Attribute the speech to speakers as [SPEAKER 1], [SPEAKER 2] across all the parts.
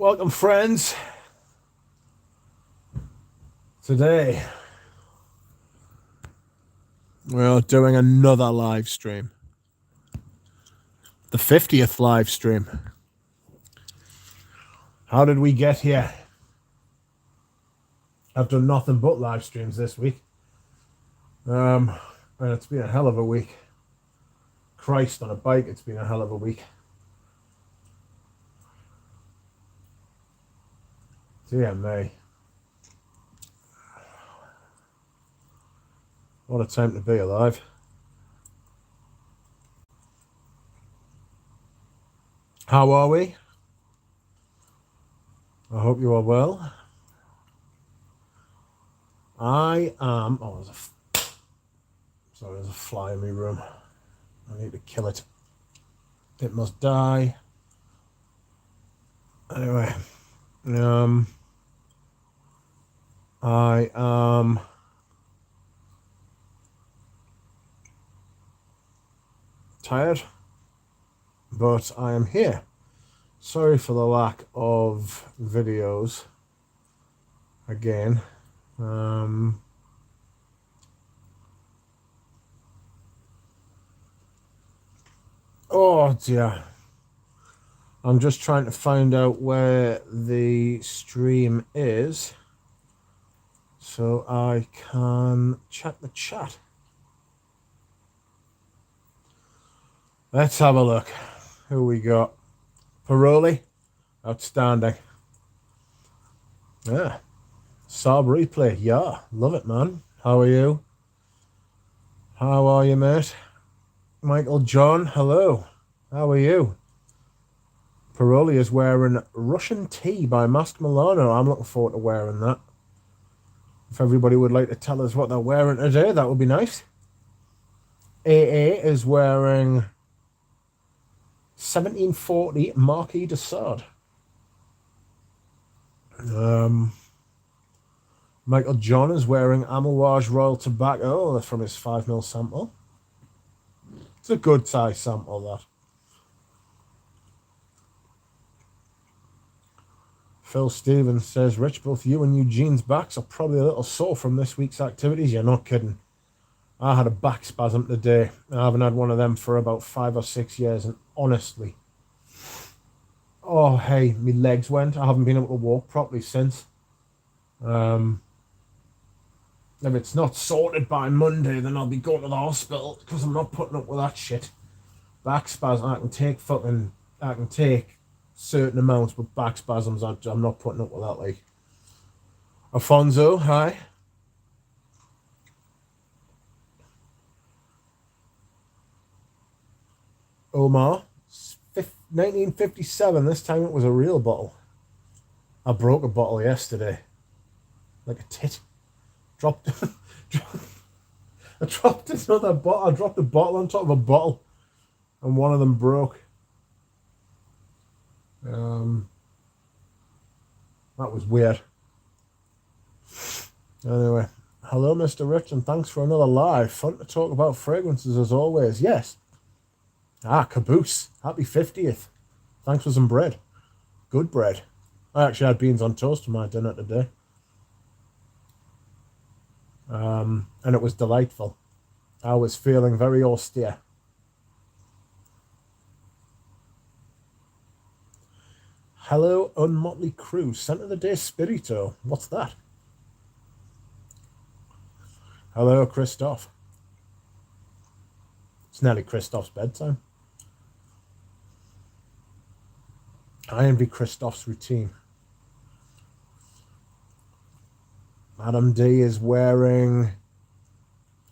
[SPEAKER 1] Welcome, friends. Today, we're doing another live stream. The 50th live stream. How did we get here? I've done nothing but live streams this week. And it's been a hell of a week. Christ on a bike, it's been a hell of a week. Dear me. What a time to be alive. How are we? I hope you are well. I am... Oh, there's a fly in my room. I need to kill it. It must die. Anyway. I am... tired, but I am here. Sorry for the lack of videos again. Oh dear, I'm just trying to find out where the stream is so I can check the chat. Let's have a look. Who we got? Paroli, outstanding. Yeah, Saab replay. Yeah, love it, man. How are you? How are you, mate? Michael John, hello. How are you? Paroli is wearing Russian Tea by Mask Milano. I'm looking forward to wearing that. If everybody would like to tell us what they're wearing today, that would be nice. AA is wearing 1740 Marquis de Sade. Michael John is wearing Amouage Royal Tobacco from his 5mm sample. It's a good size sample, that. Phil Stevens says, Rich, both you and Eugene's backs are probably a little sore from this week's activities. You're not kidding. I had a back spasm today. I haven't had one of them for about 5 or 6 years, and honestly, oh hey, my legs went. I haven't been able to walk properly since. If it's not sorted by Monday, then I'll be going to the hospital because I'm not putting up with that shit. Back spasm, I can take certain amounts, but back spasms, I'm not putting up with that. Like, Alfonso, hi. Omar, 1957. This time it was a real bottle. I broke a bottle yesterday, like a tit. I dropped another bottle. I dropped a bottle on top of a bottle, and one of them broke. That was weird. Anyway, hello, Mr. Rich, and thanks for another live. Fun to talk about fragrances as always. Yes. Caboose. Happy 50th. Thanks for some bread. Good bread. I actually had beans on toast for my dinner today. And it was delightful. I was feeling very austere. Hello, Unmotley Crew. Scent of the Day Spirito. What's that? Hello, Christoph. It's nearly Christoph's bedtime. I envy Christoph's routine. Adam D is wearing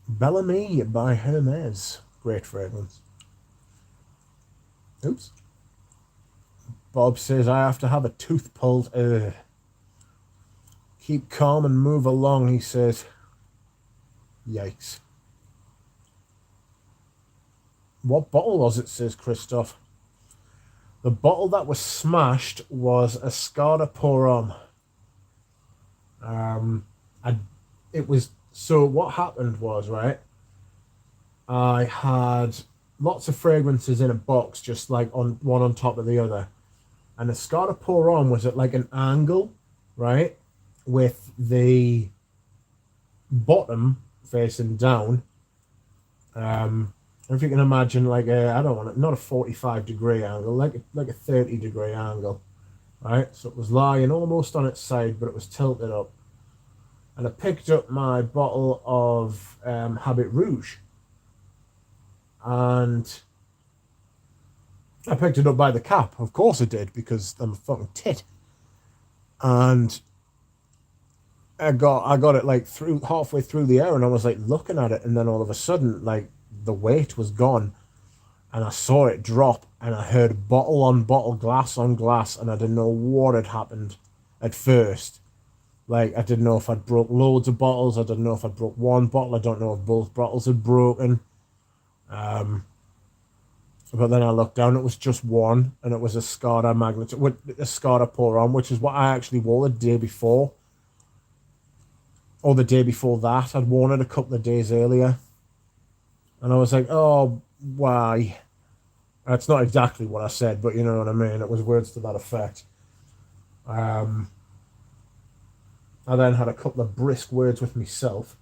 [SPEAKER 1] Bellamy by Hermes. Great fragrance. Oops. Bob says, I have to have a tooth pulled. Keep calm and move along, he says. Yikes. What bottle was it, says Christoph? The bottle that was smashed was a Escada Pour Homme. So what happened was, right, I had lots of fragrances in a box, just like one on top of the other. And the Scarta pour on was at like an angle, right? With the bottom facing down. If you can imagine, like I don't want it, not a 45-degree angle, like a 30-degree angle, right? So it was lying almost on its side, but it was tilted up. And I picked up my bottle of Habit Rouge, and I picked it up by the cap. Of course I did, because I'm a fucking tit. And I got it like through halfway through the air, and I was like looking at it, and then all of a sudden, like, the weight was gone, and I saw it drop, and I heard bottle on bottle, glass on glass, and I didn't know what had happened at first. Like, I didn't know if I'd broke loads of bottles. I didn't know if I'd broke one bottle. I don't know if both bottles had broken. But then I looked down, it was just one, and it was a Scarta Magnet, a Scarta pour on, which is what I actually wore the day before. Or the day before that. I'd worn it a couple of days earlier. And I was like, oh, why? That's not exactly what I said, but you know what I mean. It was words to that effect. I then had a couple of brisk words with myself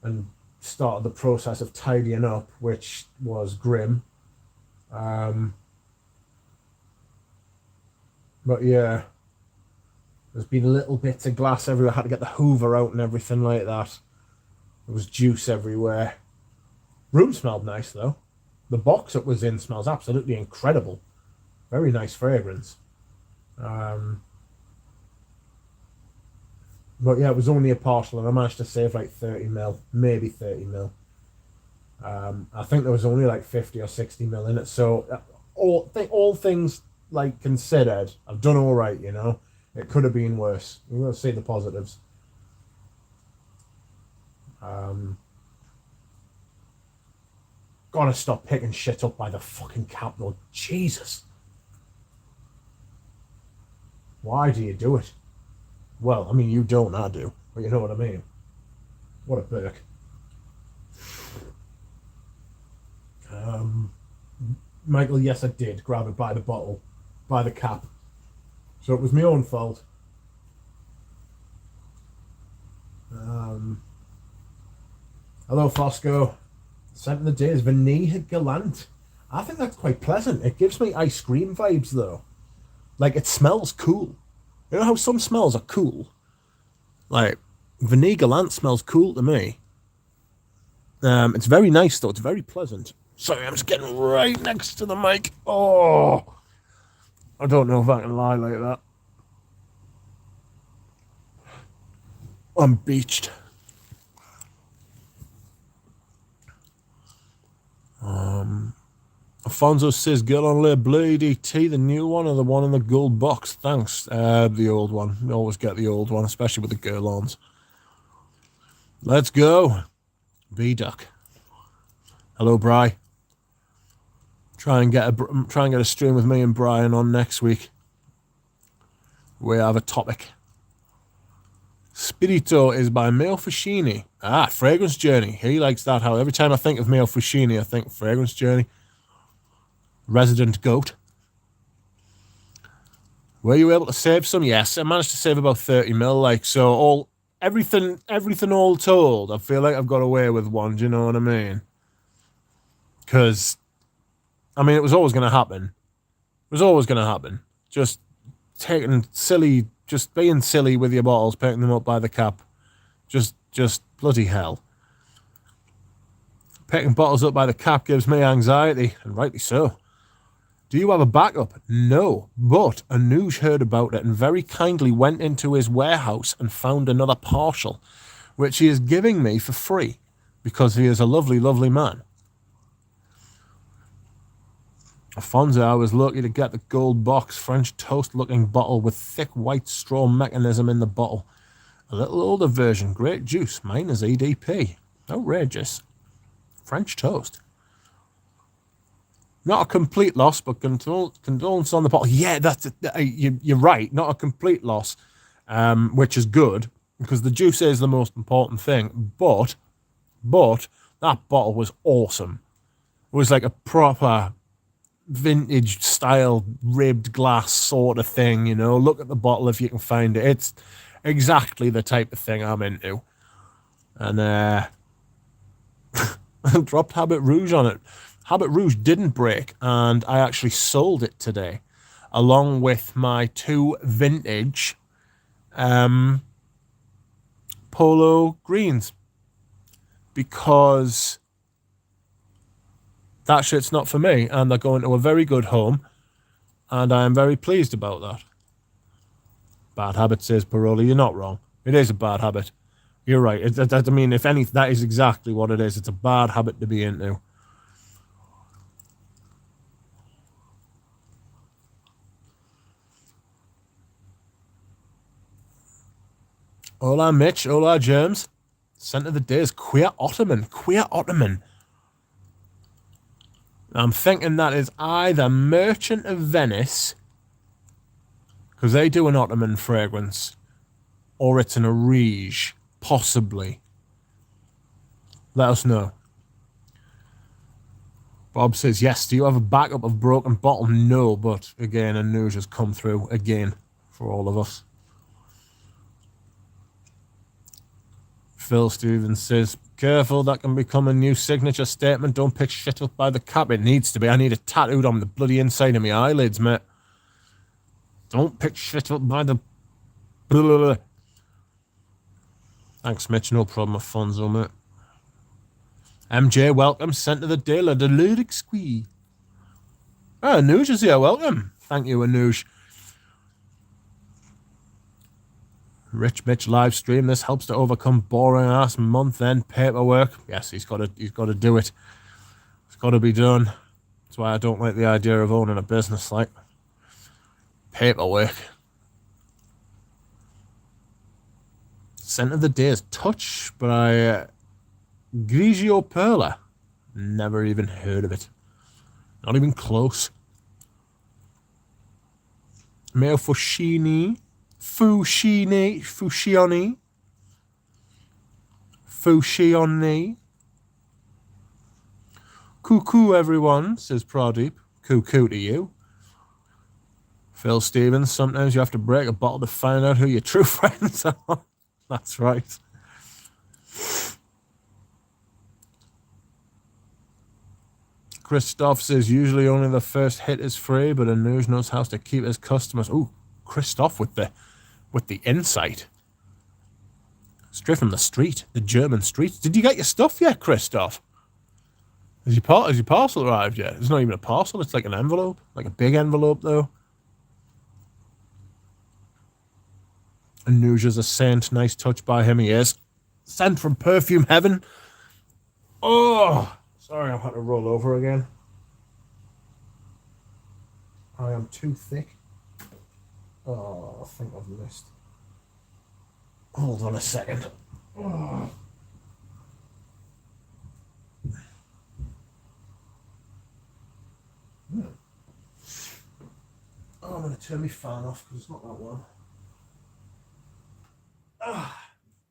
[SPEAKER 1] and started the process of tidying up, which was grim. But yeah, there's been little bits of glass everywhere. I had to get the Hoover out and everything like that. There was juice everywhere. Room smelled nice though. The box it was in smells absolutely incredible. Very nice fragrance. But yeah, it was only a partial, and I managed to save like 30 mil, maybe 30 mil. I think there was only like 50 or 60 mil in it. So all things like considered, I've done all right, you know. It could have been worse. We're going to see the positives. Gotta stop picking shit up by the fucking cap, though. Jesus. Why do you do it? Well, I mean, you don't, I do. But you know what I mean. What a berk. Michael, yes, I did grab it by the bottle, by the cap. So it was my own fault. Hello, Fosco. Scent of the day is Vanilla Gallant. I think that's quite pleasant. It gives me ice cream vibes, though. Like, it smells cool. You know how some smells are cool? Like, Vanilla Gallant smells cool to me. It's very nice, though. It's very pleasant. Sorry, I'm just getting right next to the mic. Oh, I don't know if I can lie like that. I'm beached. Alfonso says, "Get on Le Blade ET, the new one or the one in the gold box?" Thanks. The old one. You always get the old one, especially with the girl-ons. Let's go. B-Duck. Hello, Bri. Try and get a stream with me and Brian on next week. We have a topic. Spirito is by Mail Fuscini. Ah, Fragrance Journey. He likes that. How every time I think of Mail Fuscini, I think Fragrance Journey. Resident Goat. Were you able to save some? Yes, I managed to save about 30 mil. Like, so everything all told, I feel like I've got away with one. Do you know what I mean? Because, I mean, it was always going to happen. It was always going to happen. Just being silly with your bottles, picking them up by the cap. Just bloody hell. Picking bottles up by the cap gives me anxiety, and rightly so. Do you have a backup? No, but Anuj heard about it and very kindly went into his warehouse and found another partial, which he is giving me for free, because he is a lovely, lovely man. Alfonso, I was lucky to get the gold box French toast-looking bottle with thick white straw mechanism in the bottle. A little older version, great juice. Mine is EDP. Outrageous. French toast. Not a complete loss, but condolence on the bottle. Yeah, you're right. Not a complete loss, which is good, because the juice is the most important thing. But that bottle was awesome. It was like a proper vintage style ribbed glass sort of thing, you know. Look at the bottle if you can find it. It's exactly the type of thing I'm into. And I dropped Habit Rouge on it. Habit Rouge didn't break, and I actually sold it today, along with my 2 vintage polo greens, because that shit's not for me, and they're going to a very good home, and I am very pleased about that. Bad habit, says Paroli. You're not wrong. It is a bad habit. You're right. I mean, if anything, that is exactly what it is. It's a bad habit to be into. Hola, Mitch. Hola, Germs. Scent of the day is Queer Ottoman. Queer Ottoman. I'm thinking that is either Merchant of Venice, because they do an Ottoman fragrance, or it's an Arige, possibly. Let us know. Bob says, yes, do you have a backup of broken bottle? No, but again, a news has come through again for all of us. Phil Stevens says, careful, that can become a new signature statement. Don't pick shit up by the cap. It needs to be. I need it tattooed on the bloody inside of my eyelids, mate. Don't pick shit up by the... Blah, blah, blah. Thanks, Mitch. No problem, Afonso, mate. MJ, welcome. Sent to the dealer. The lyric squee. Oh, Anuj is here. Welcome. Thank you, Anuj. Rich Mitch live stream. This helps to overcome boring ass month-end paperwork. Yes, he's got to do it. It's got to be done. That's why I don't like the idea of owning a business like paperwork. Scent of the day is Touch by Grigio Perla. Never even heard of it. Not even close. Meo Fushini. Fushioni. Cuckoo, everyone, says Pradeep. Cuckoo to you. Phil Stevens, sometimes you have to break a bottle to find out who your true friends are. That's right. Christoph says, usually only the first hit is free, but Anuj knows how to keep his customers. Ooh, Christoph with the insight. Straight from the street, the German street. Did you get your stuff yet, Christoph? Has your parcel arrived yet? It's not even a parcel, it's like an envelope. Like a big envelope, though. Anuj is a saint. Nice touch by him, he is. Sent from perfume heaven. Oh, sorry, I've had to roll over again. I am too thick. Oh, I think I've missed. Hold on a second. Oh. I'm going to turn my fan off because it's not that one.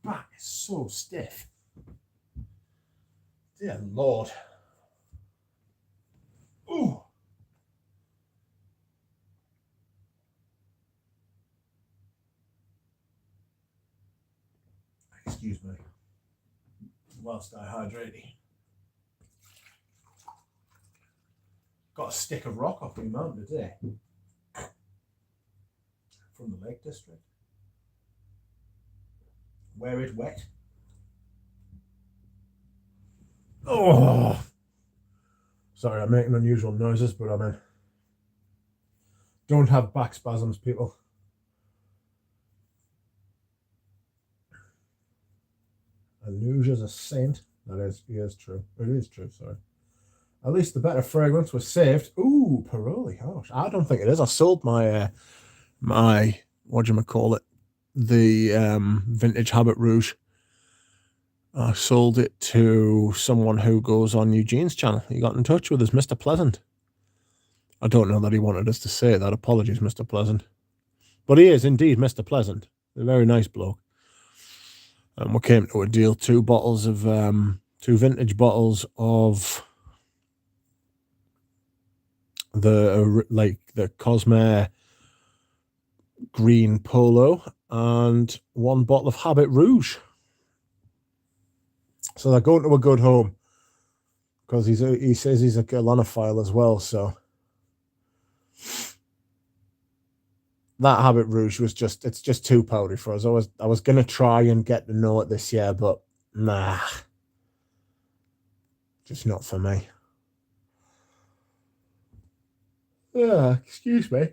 [SPEAKER 1] Back is so stiff. Dear Lord. Ooh. Excuse me. Whilst I hydrate. Got a stick of rock off my mountain today. From the Lake District. Where it wet. Oh, sorry, I'm making unusual noises, but I mean, don't have back spasms, people. Anuj is a saint. That is, he is true. It is true, sorry. At least the better fragrance was saved. Ooh, Paroli. Oh, I don't think it is. I sold my the vintage Habit Rouge. I sold it to someone who goes on Eugene's channel. He got in touch with us, Mr. Pleasant. I don't know that he wanted us to say that. Apologies, Mr. Pleasant. But he is indeed Mr. Pleasant. A very nice bloke. And we came to a deal, 2 vintage bottles of the Cosmere green polo and one bottle of Habit Rouge. So they're going to a good home because he says he's a Galanophile as well. So that Habit Rouge was it's just too powdery for us. I was gonna try and get to know it this year, but nah, just not for me. Yeah, excuse me.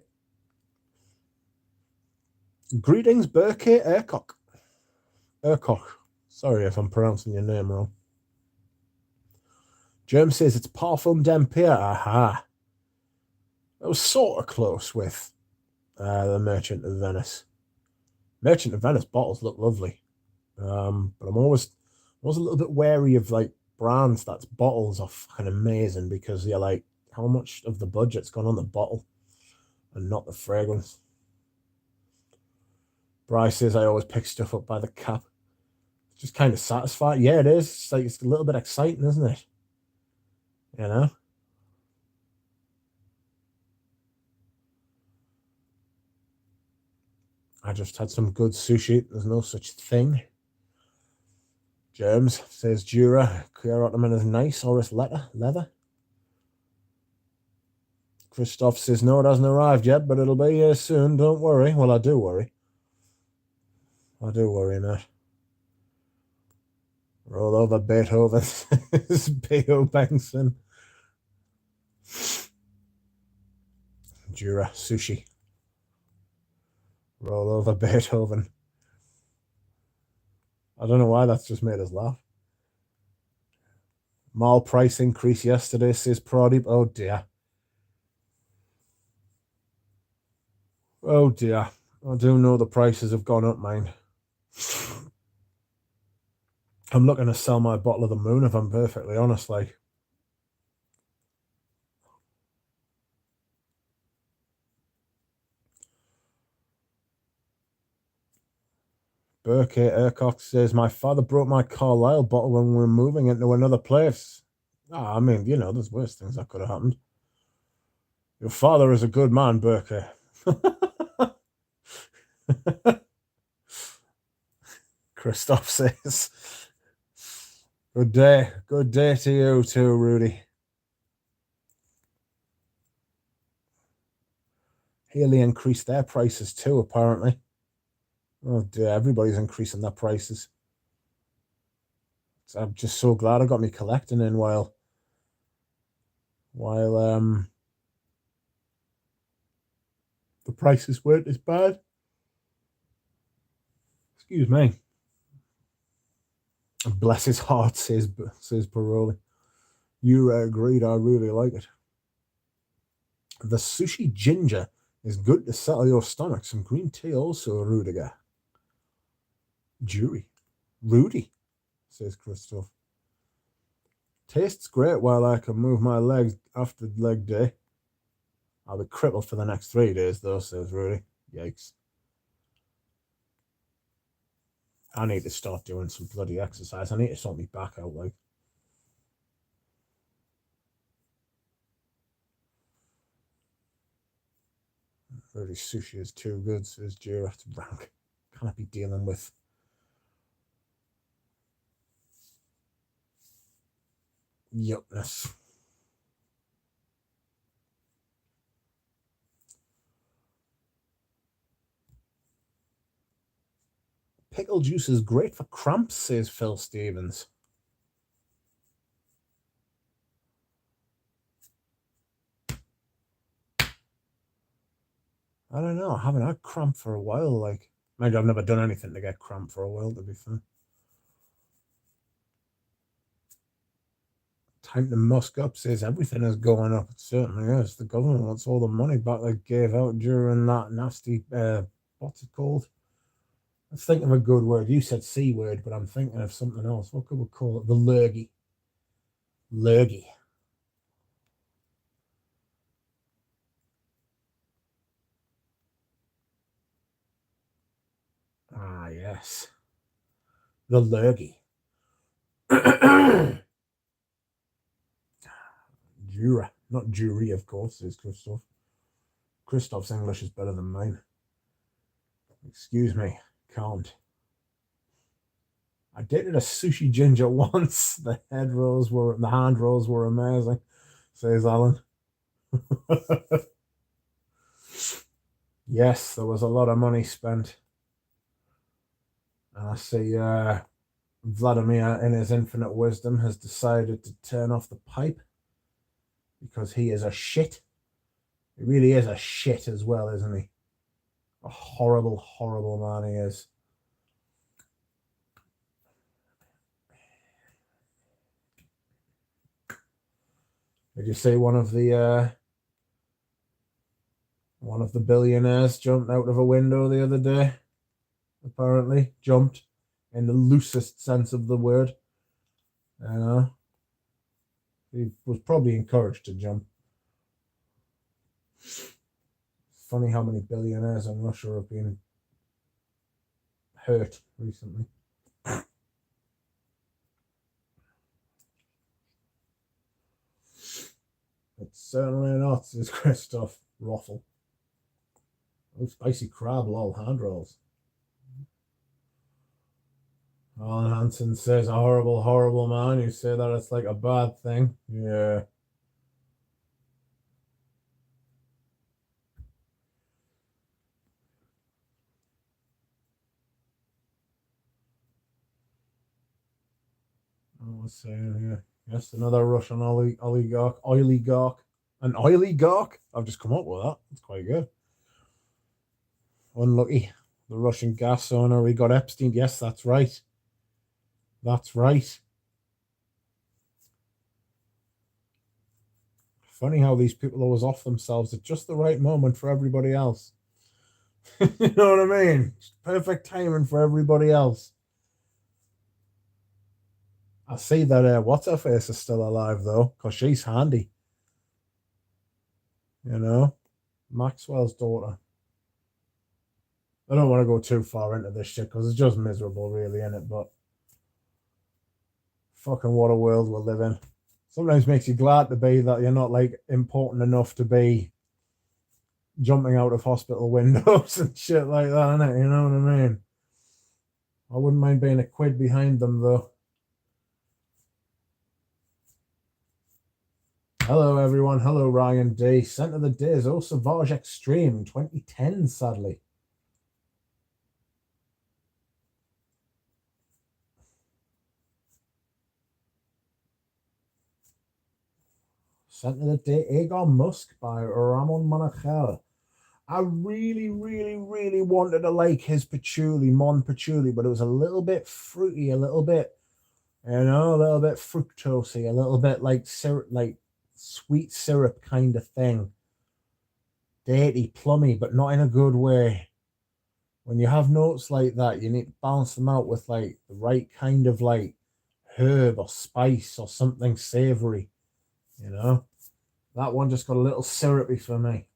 [SPEAKER 1] Greetings, Burkett Aircock. Sorry if I'm pronouncing your name wrong. Germ says it's Parfum d'Empire. Aha. That was sort of close with the Merchant of Venice. Merchant of Venice bottles look lovely. But I'm always a little bit wary of like brands that's bottles are fucking amazing because you're like, how much of the budget's gone on the bottle and not the fragrance? Bryce says I always pick stuff up by the cap. It's just kind of satisfying. Yeah, it is. It's like it's a little bit exciting, isn't it? You know? I just had some good sushi. There's no such thing. Germs says Jura. Clear Ottoman is nice. Oris leather. Christoph says no, it hasn't arrived yet, but it'll be here soon. Don't worry. Well, I do worry. Matt. Roll over Beethoven, says B.O. Benson. Jura sushi. Roll over Beethoven. I don't know why that's just made us laugh. Mall price increase yesterday, says Pradeep. Oh dear. Oh dear. I do know the prices have gone up, mine. I'm looking to sell my bottle of the moon if I'm perfectly honest, like. Burkett Ercock says, my father broke my Carlisle bottle when we were moving into another place. I mean, there's worse things that could have happened. Your father is a good man, Burkett. Christoph says, good day to you too, Rudy. Haley increased their prices too, apparently. Oh dear, everybody's increasing their prices. So I'm just so glad I got me collecting in while the prices weren't as bad. Excuse me. Bless his heart, says Paroli. You agreed, I really like it. The sushi ginger is good to settle your stomach. Some green tea also, Rudiger. Rudy, says Christoph. Tastes great while I can move my legs after leg day. I'll be crippled for the next 3 days, though, says Rudy. Yikes. I need to start doing some bloody exercise. I need to sort my back out, like. Rudy sushi is too good, says Jira. It's rank. Can't be dealing with yuckness. Pickle juice is great for cramps, says Phil Stevens. I don't know. I haven't had cramp for a while. Like, maybe I've never done anything to get cramp for a while, to be fair. Time to musk up, says everything is going up. It certainly is. The government wants all the money back they gave out during that nasty, what's it called? I was thinking of a good word. You said C word, but I'm thinking of something else. What could we call it? The lurgy. Lurgy. Ah, yes. The lurgy. Jura. Not jury, of course, is Christoph. Christoph's English is better than mine. Excuse me, can't. I dated a sushi ginger once. The hand rolls were amazing, says Alan. Yes, there was a lot of money spent. And I see Vladimir, in his infinite wisdom, has decided to turn off the pipe because he is a shit. He really is a shit as well, isn't he? A horrible, horrible man he is. Did you see one of the billionaires jumped out of a window the other day? Apparently, jumped in the loosest sense of the word. You know, he was probably encouraged to jump. Funny how many billionaires in Russia have been hurt recently. It's certainly not, says Christoph Roffle. Oh, spicy crab, lol, hand rolls. Alan Hansen says, a horrible, horrible man. You say that it's like a bad thing. Yeah. I was saying here. Yes, another Russian oligarch. An oligarch? I've just come up with that. It's quite good. Unlucky. The Russian gas owner. We got Epstein. Yes, that's right. That's right. Funny how these people always off themselves at just the right moment for everybody else. You know what I mean? Perfect timing for everybody else. I see that what's her face is still alive though, because she's handy. You know, Maxwell's daughter. I don't want to go too far into this shit because it's just miserable, really, isn't it? But fucking what a world we live in. Sometimes makes you glad to be that you're not like important enough to be jumping out of hospital windows and shit like that, innit? You know what I mean? I wouldn't mind being a quid behind them though. Hello everyone. Hello Ryan D. Scent of the day is Eau Sauvage Extreme 2010, sadly. Scent of the day, Agar Musk by Ramon Manachel. I really, really, really wanted to like his patchouli, Mon Patchouli, but it was a little bit fruity, a little bit, a little bit fructosey, a little bit like syrup, like sweet syrup kind of thing. Datey, plummy, but not in a good way. When you have notes like that, you need to balance them out with like the right kind of like herb or spice or something savory. That one just got a little syrupy for me.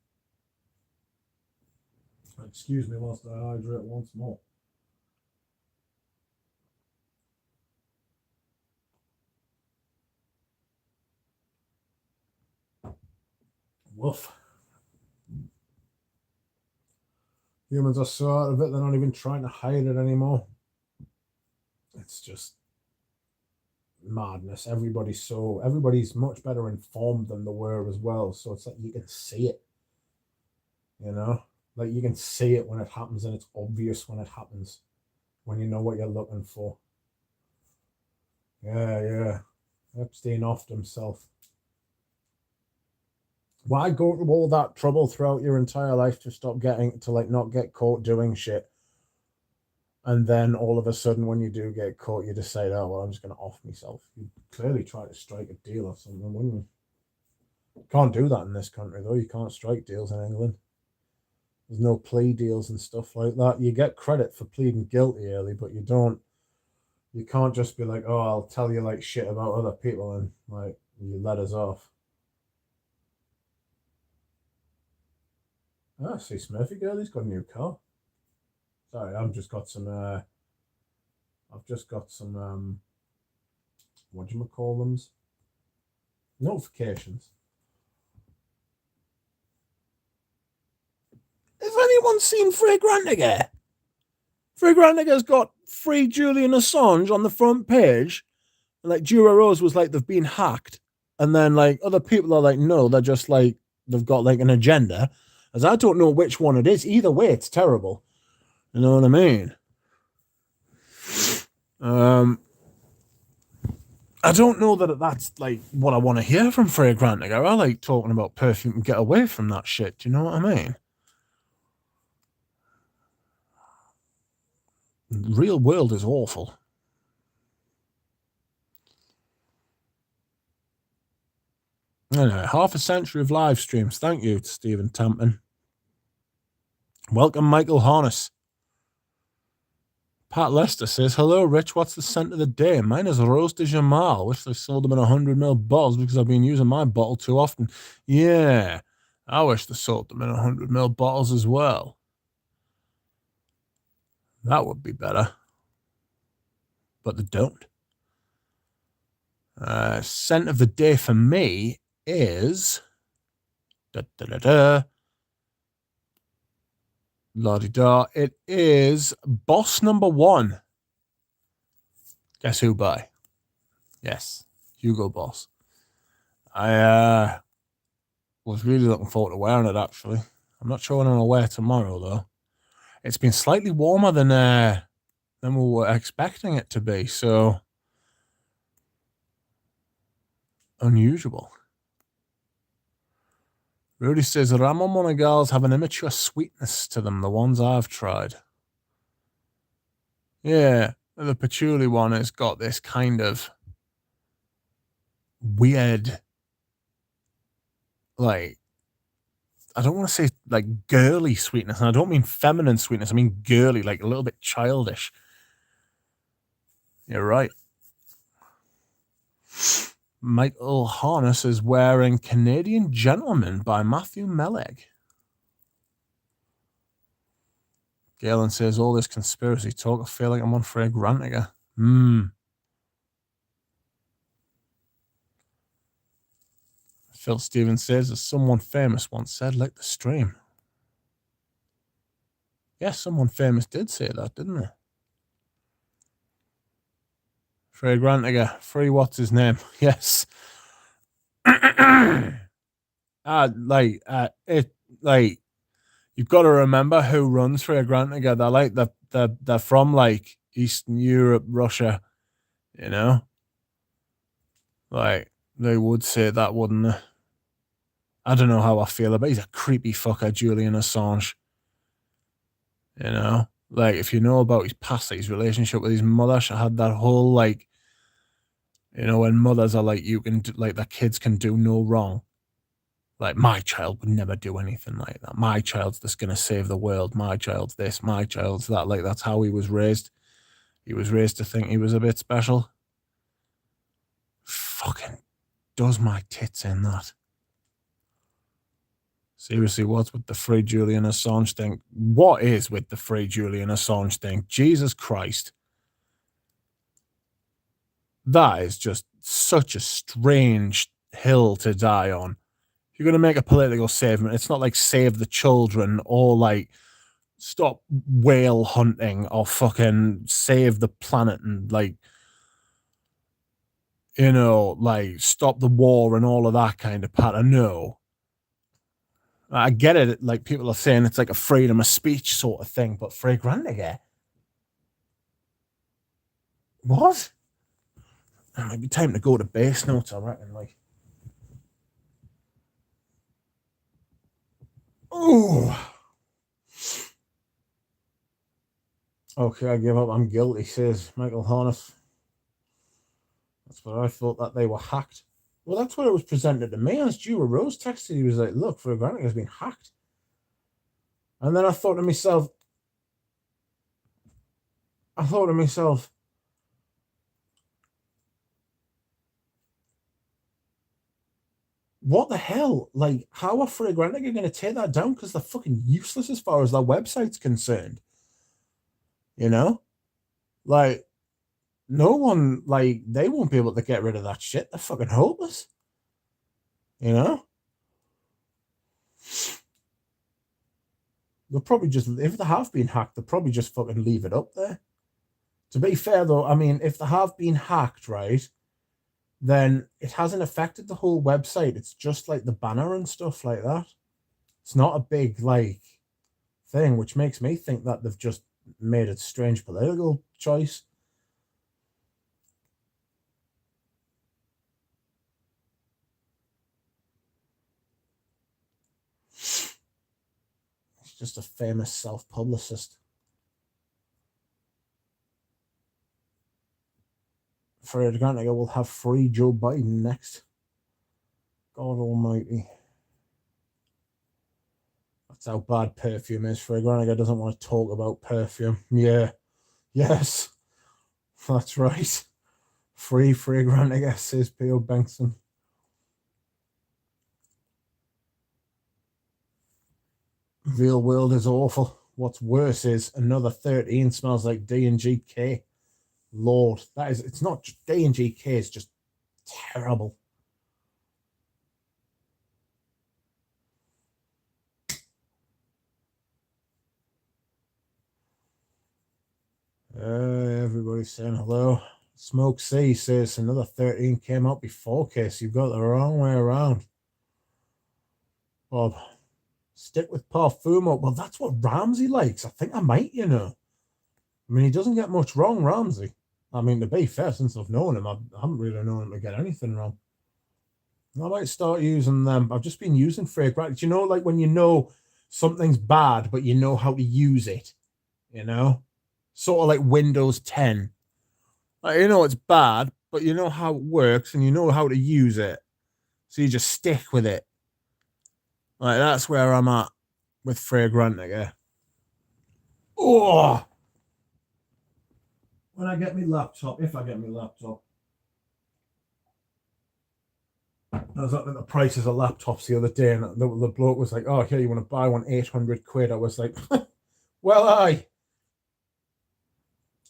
[SPEAKER 1] Excuse me whilst I hydrate once more. Woof. Humans are so out of it, they're not even trying to hide it anymore. It's just madness. Everybody's much better informed than they were as well. So it's like you can see it. Like you can see it when it happens, and it's obvious when it happens, when you know what you're looking for. Yeah. Epstein offed himself. Why go to all that trouble throughout your entire life to not get caught doing shit? And then all of a sudden, when you do get caught, you decide, oh, well, I'm just going to off myself. You clearly try to strike a deal or something, wouldn't you? Can't do that in this country, though. You can't strike deals in England. There's no plea deals and stuff like that. You get credit for pleading guilty early, but you can't just be like, oh, I'll tell you like shit about other people and like you let us off. Ah, see Smurfy girl, he's got a new car. Sorry, I've just got some what do you call them? Notifications. anyone seen Free Grantiger? Free Grantiger's got Free Julian Assange on the front page. And like Dura Rose was like, they've been hacked. And then like other people are like, no, they're just like, they've got like an agenda. As I don't know which one it is. Either way, it's terrible. You know what I mean? I don't know that that's like what I want to hear from Free Grantiger. I like talking about perfume and get away from that shit. Do you know what I mean? The real world is awful. Anyway, half a century of live streams. Thank you, Stephen Tampton. Welcome, Michael Harness. Pat Lester says, hello, Rich. What's the scent of the day? Mine is Rose de Jamal. Wish they sold them in 100ml bottles because I've been using my bottle too often. Yeah, I wish they sold them in 100ml bottles as well. That would be better. But they don't. Scent of the day for me is... La-di-da. It is Boss Number 1. Guess who by? Yes, Hugo Boss. I was really looking forward to wearing it, actually. I'm not sure what I'm going to wear tomorrow, though. It's been slightly warmer than we were expecting it to be, so unusual. Rudy says, Ramon Monagals have an immature sweetness to them, the ones I've tried. Yeah, the patchouli one has got this kind of weird, like, I don't want to say like girly sweetness, and I don't mean feminine sweetness, I mean girly, like a little bit childish. You're right. Michael Harness is wearing Canadian Gentleman by Matthew Meleg. Galen says, all this conspiracy talk, I feel like I'm on Free Grantiger. Phil Stevens says, as someone famous once said, like the stream. Yes, someone famous did say that, didn't they? Free Grantiger. Free what's his name? Yes. You've got to remember who runs Free Grantiger. They're like they're from like Eastern Europe, Russia, you know? Like they would say that, wouldn't they? I don't know how I feel about it. He's a creepy fucker, Julian Assange. You know? Like, if you know about his past, like his relationship with his mother, she had that whole, like, you know, when mothers are like, you can, like, their kids can do no wrong. Like, my child would never do anything like that. My child's just going to save the world. My child's this. My child's that. Like, that's how he was raised. He was raised to think he was a bit special. Fucking does my tits in that. Seriously, what's with the Free Julian Assange thing? What is with the Free Julian Assange thing? Jesus Christ. That is just such a strange hill to die on. If you're going to make a political statement, it's not like save the children or like stop whale hunting or fucking save the planet and like, you know, like stop the war and all of that kind of pattern. No. I get it. Like people are saying it's like a freedom of speech sort of thing, but Free Grantiger? What? It might be time to go to base notes, I reckon. Like, oh. Okay, I give up. I'm guilty, says Michael Harness. That's what I thought, that they were hacked. Well, that's what it was presented to me. As Dura Rose texted, he was like, look, Free Grantiger has been hacked. And then I thought to myself, what the hell? Like, how are Free Grantiger going to take that down? Because they're fucking useless as far as their website's concerned. You know? Like, no one, like, they won't be able to get rid of that shit. They're fucking hopeless. You know? They'll probably just, if they have been hacked, they'll probably just fucking leave it up there. To be fair, though, I mean, if they have been hacked, right, then it hasn't affected the whole website. It's just like the banner and stuff like that. It's not a big, like, thing, which makes me think that they've just made a strange political choice. He's just a famous self-publicist. Fred Grantiger will have free Joe Biden next. God almighty. That's how bad perfume is. Fred Grantiger doesn't want to talk about perfume. Yeah. Yes. That's right. Free Grantiger, says P.O. Benson. Real world is awful. What's worse is another 13 smells like D&GK. Lord, that is, it's not just D&GK, it's just terrible. Everybody's saying hello. Smoke C says another 13 came out before Case. You've got the wrong way around. Bob, stick with Parfumo. Well, that's what Ramsey likes. I think I might, you know. I mean, he doesn't get much wrong, Ramsey. I mean, to be fair, since I've known him, I haven't really known him to get anything wrong. I might start using them. I've just been using fragrance. You know, like when you know something's bad, but you know how to use it, you know? Sort of like Windows 10. Like, you know it's bad, but you know how it works and you know how to use it. So you just stick with it. Like, that's where I'm at with fragrant again. Oh! When I get my laptop, if I get my laptop. I was looking at the prices of laptops the other day, and the bloke was like, "Oh, here, you want to buy one, 800 quid?" I was like, "Well, I'm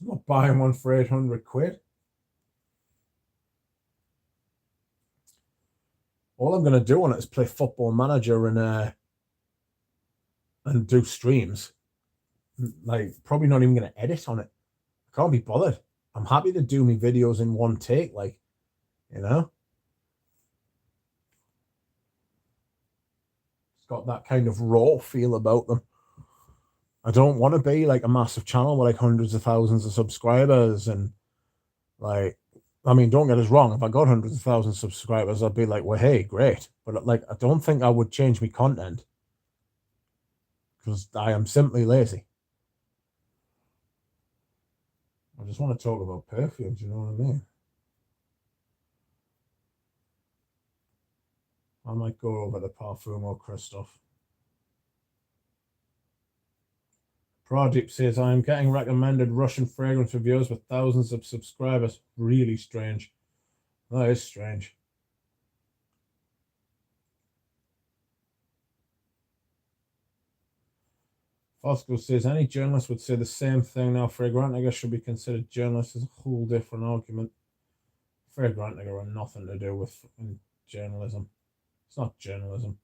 [SPEAKER 1] not buying one for 800 quid. All I'm going to do on it is play Football Manager and do streams. Like, probably not even going to edit on it. I can't be bothered. I'm happy to do my videos in one take, like, you know? It's got that kind of raw feel about them. I don't want to be like a massive channel with like hundreds of thousands of subscribers and like, I mean, don't get us wrong. If I got hundreds of thousands of subscribers, I'd be like, well, hey, great. But like, I don't think I would change my content because I am simply lazy. I just want to talk about perfumes, you know what I mean? I might go over to Parfumo Christoph. Pradeep says, I am getting recommended Russian fragrance reviews with thousands of subscribers. Really strange. That is strange. Fosco says, any journalist would say the same thing now. Fragrantiga should be considered journalist is a whole different argument. Fragrantiga are nothing to do with journalism. It's not journalism.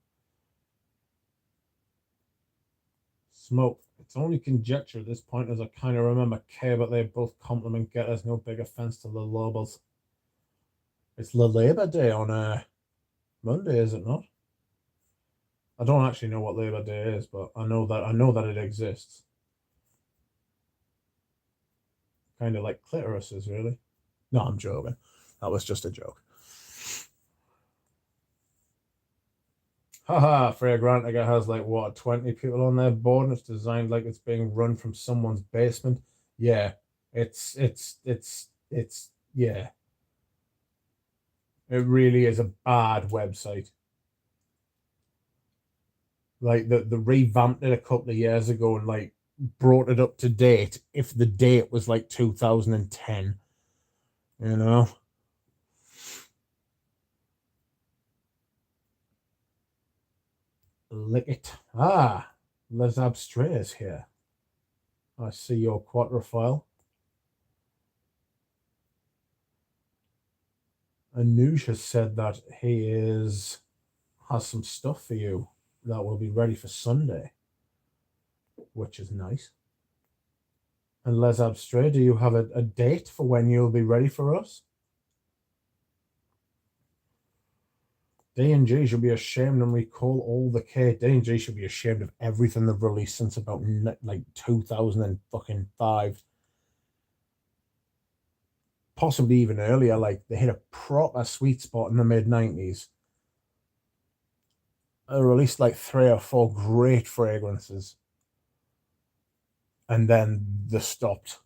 [SPEAKER 1] Smoke. It's only conjecture at this point, as I kind of remember K, but they both compliment getters. No big offense to the Lobos. It's the Labor Day on Monday, is it not? I don't actually know what Labor Day is, but I know that it exists. Kind of like clitorises, really. No, I'm joking. That was just a joke. Haha, Fragrantiga has like what 20 people on their board, and it's designed like it's being run from someone's basement. Yeah, it's yeah. It really is a bad website. Like the revamped it a couple of years ago and like brought it up to date. If the date was like 2010, you know. Lick it. Ah, Les Abstrays here. I see your quadrophile. Anuj has said that he has some stuff for you that will be ready for Sunday. which is nice. And Les Abstray, do you have a date for when you'll be ready for us? D&G should be ashamed and recall all the K. D&G should be ashamed of everything they've released since about like 2005. Possibly even earlier. Like, they hit a proper sweet spot in the mid-90s. They released like 3 or 4 great fragrances. And then they stopped.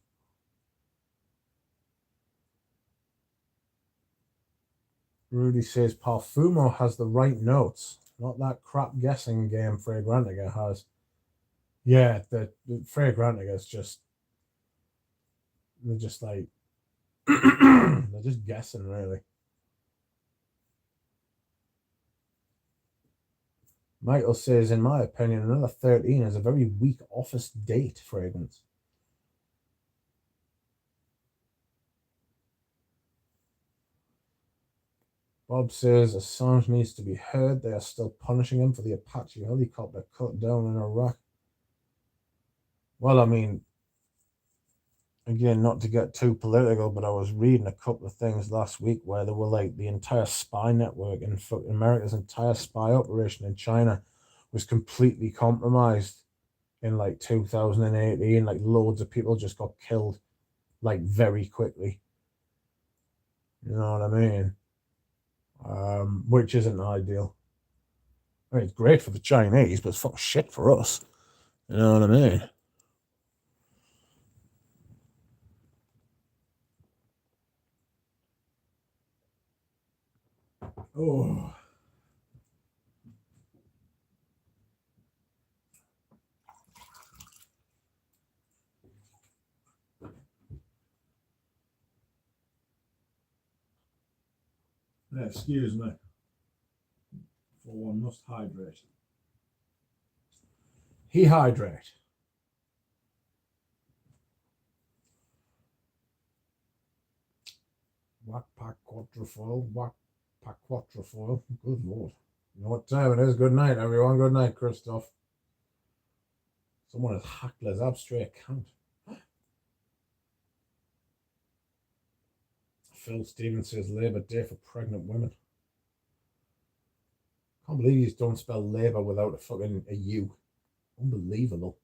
[SPEAKER 1] Rudy says Parfumo has the right notes. Not that crap guessing game Fragrantica has. Yeah, the Fragrantica is just... They're just like... they're just guessing, really. Michael says, in my opinion, another 13 is a very weak office date fragrance. Bob says Assange needs to be heard. They are still punishing him for the Apache helicopter cut down in Iraq. Well, I mean, again, not to get too political, but I was reading a couple of things last week where they were like the entire spy network and America's entire spy operation in China was completely compromised in like 2018. Like, loads of people just got killed like very quickly. You know what I mean? Which isn't ideal. I mean, it's great for the Chinese, but it's fucking shit for us. You know what I mean? Oh. Yeah, excuse me. For one must hydrate. He hydrate. Whack pack quatrefoil. Whack pack quatrefoil. Good lord. You know what time it is? Good night, everyone. Good night, Christoph. Someone has hacked Les Abstray account. Phil Stevens says Labour Day for pregnant women. Can't believe you don't spell Labour without a fucking a U. Unbelievable.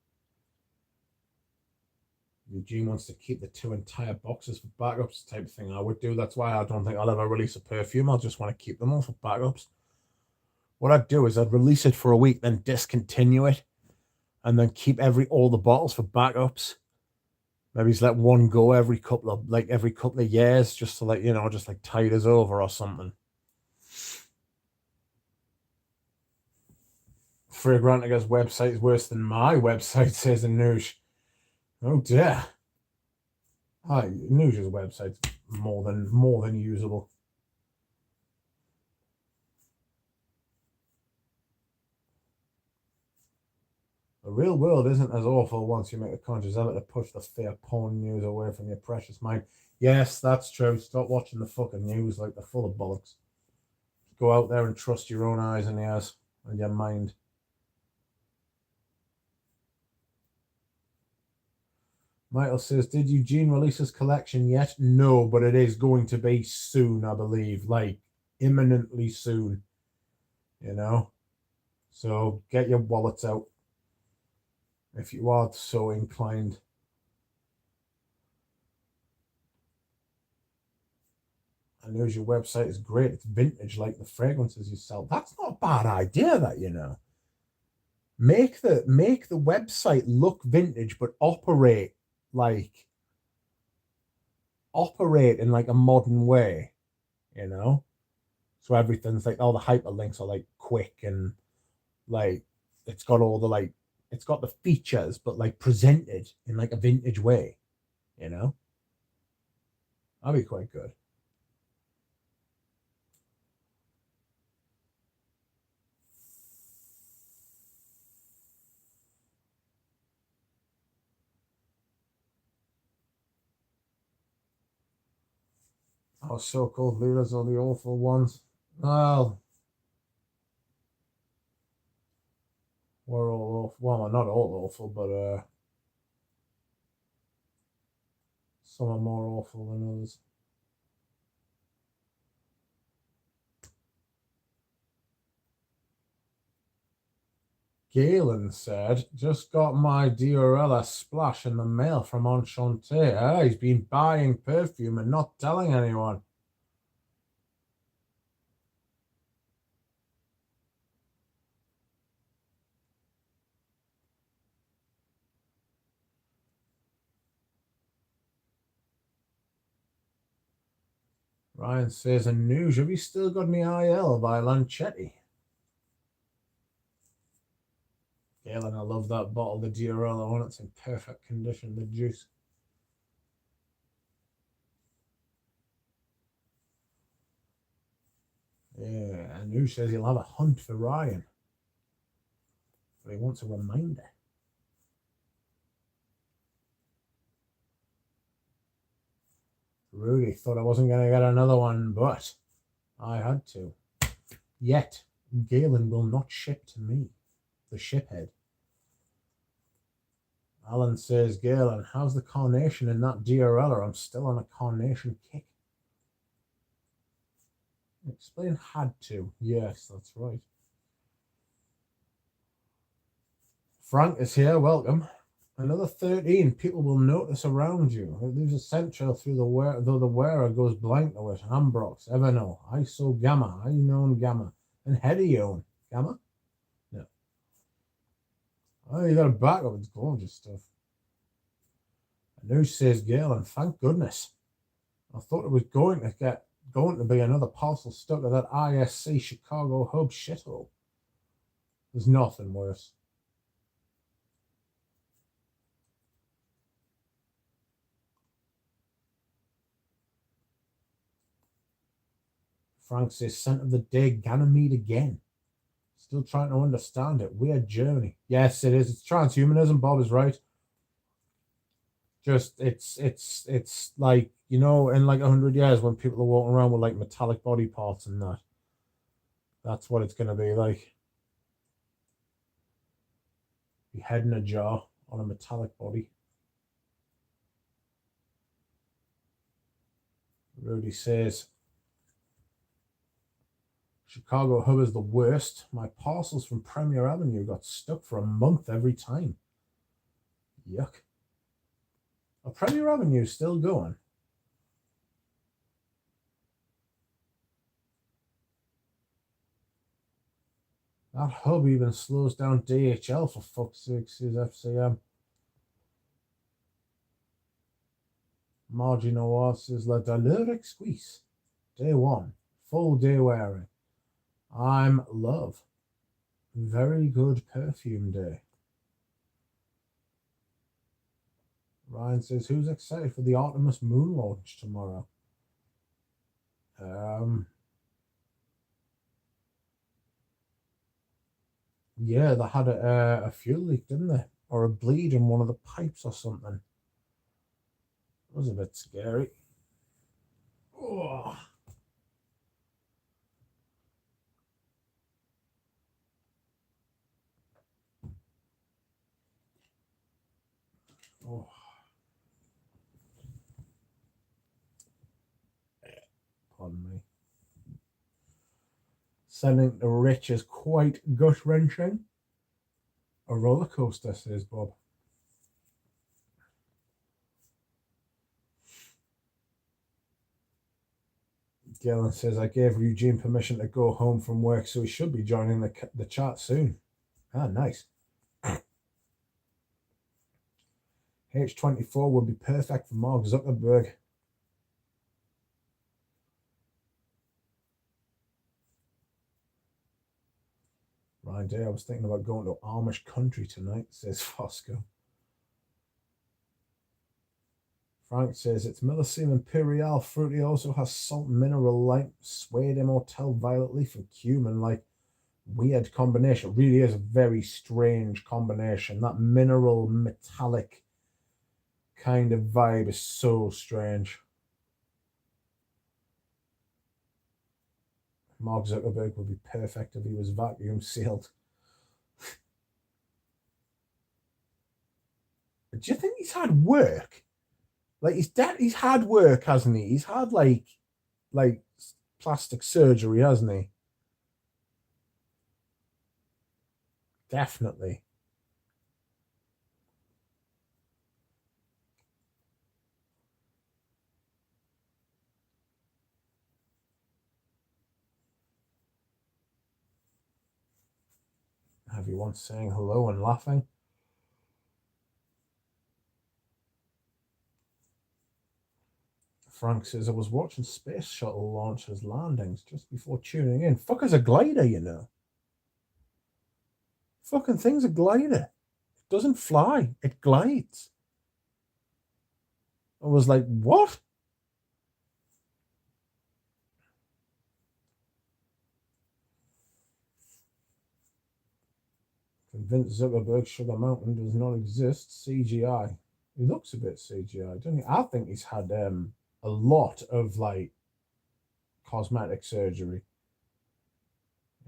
[SPEAKER 1] Eugene wants to keep the 2 entire boxes for backups type of thing. I would do. That's why I don't think I'll ever release a perfume. I'll just want to keep them all for backups. What I'd do is I'd release it for a week, then discontinue it, and then keep all the bottles for backups. Maybe just let one go every couple of years, just to, like, you know, just like tide us over or something. Fragrantica's website is worse than my website, says Anoush. Oh dear. Hi, Anoush's website's more than usable. The real world isn't as awful once you make a conscious effort to push the fear porn news away from your precious mind. Yes, that's true. Stop watching the fucking news, like, they're full of bollocks. Go out there and trust your own eyes and ears and your mind. Michael says, did Eugene release his collection yet? No, but it is going to be soon, I believe. Like, imminently soon. You know? So get your wallets out if you are so inclined. I know your website is great. It's vintage like the fragrances you sell. That's not a bad idea, that, you know. Make the website look vintage, but operate in like a modern way, you know. So everything's like, all the hyperlinks are like quick and like it's got the features, but like presented in like a vintage way, you know. That'd be quite good. Oh, so-called leaders are the awful ones. Well, we're all awful. Well, not all awful, but some are more awful than others. Galen said, just got my Diorella splash in the mail from Enchanté. Ah, he's been buying perfume and not telling anyone. Ryan says, and news, have you still got any IL by Lanchetti? Galen, I love that bottle, the Diorella one. It's in perfect condition, the juice. Yeah, and who says he'll have a hunt for Ryan? But he wants a reminder. Rudy thought I wasn't going to get another one, but I had to. Yet, Galen will not ship to me, the shiphead. Alan says, Galen, how's the carnation in that Diorella? I'm still on a carnation kick. Explain had to. Yes, that's right. Frank is here. Welcome. Another 13. People will notice around you. It leaves a central through the wearer, though the wearer goes blank to it. Ambrox, Everno, ISO Gamma, Unknown Gamma, and Hedione. Gamma? No. Oh, you got a backup. It's gorgeous stuff. And who says Galen? Thank goodness. I thought it was going to be another parcel stuck to that ISC Chicago hub shithole. There's nothing worse. Frank says, scent of the day, Ganymede again. Still trying to understand it. Weird journey. Yes, it is. It's transhumanism. Bob is right. Just it's like, you know, in like 100 years when people are walking around with like metallic body parts and that. That's what it's gonna be like. Your head in a jar on a metallic body. Rudy says, Chicago hub is the worst. My parcels from Premier Avenue got stuck for a month every time. Yuck. A Premier Avenue still going? That hub even slows down DHL, for fuck's sake, says FCM. Margie Noir says, La Douleur Exquise. Day one. Full day wearing. I'm love. Very good perfume day. Ryan says, who's excited for the Artemis moon launch tomorrow? Yeah, they had a fuel leak, didn't they? Or a bleed in one of the pipes or something. It was a bit scary. Oh. Oh. Pardon me. Sending the rich is quite gut-wrenching. A roller coaster, says Bob. Galen says, I gave Eugene permission to go home from work, so he should be joining the chat soon. Ah, nice. H24 would be perfect for Mark Zuckerberg. Ryan Day, I was thinking about going to Amish country tonight, says Fosco. Frank says, it's Millesime Imperial fruity, also has salt mineral lime, suede immortelle violet leaf, and cumin. Like, weird combination. It really is a very strange combination. That mineral metallic kind of vibe is so strange. Mark Zuckerberg would be perfect if he was vacuum sealed. Do you think he's had work? Like he's had work, hasn't he? He's had like plastic surgery, hasn't he? Definitely. Everyone saying hello and laughing. Frank says, I was watching space shuttle launches landings just before tuning in. Fucker's a glider, you know. Fucking thing's a glider. It doesn't fly, it glides. I was like, what? Convinced Zuckerberg Sugar Mountain does not exist. CGI. He looks a bit CGI, doesn't he? I think he's had a lot of like cosmetic surgery.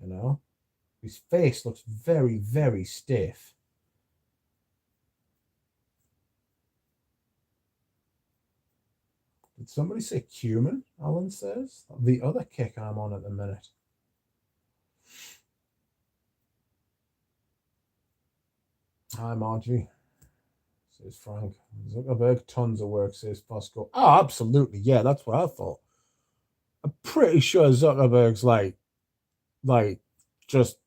[SPEAKER 1] You know, his face looks very, very stiff. Did somebody say cumin? Alan says the other kick I'm on at the minute. Hi, Margie. Says Frank. Zuckerberg, tons of work, says Fosco. Oh, absolutely. Yeah, that's what I thought. I'm pretty sure Zuckerberg's like just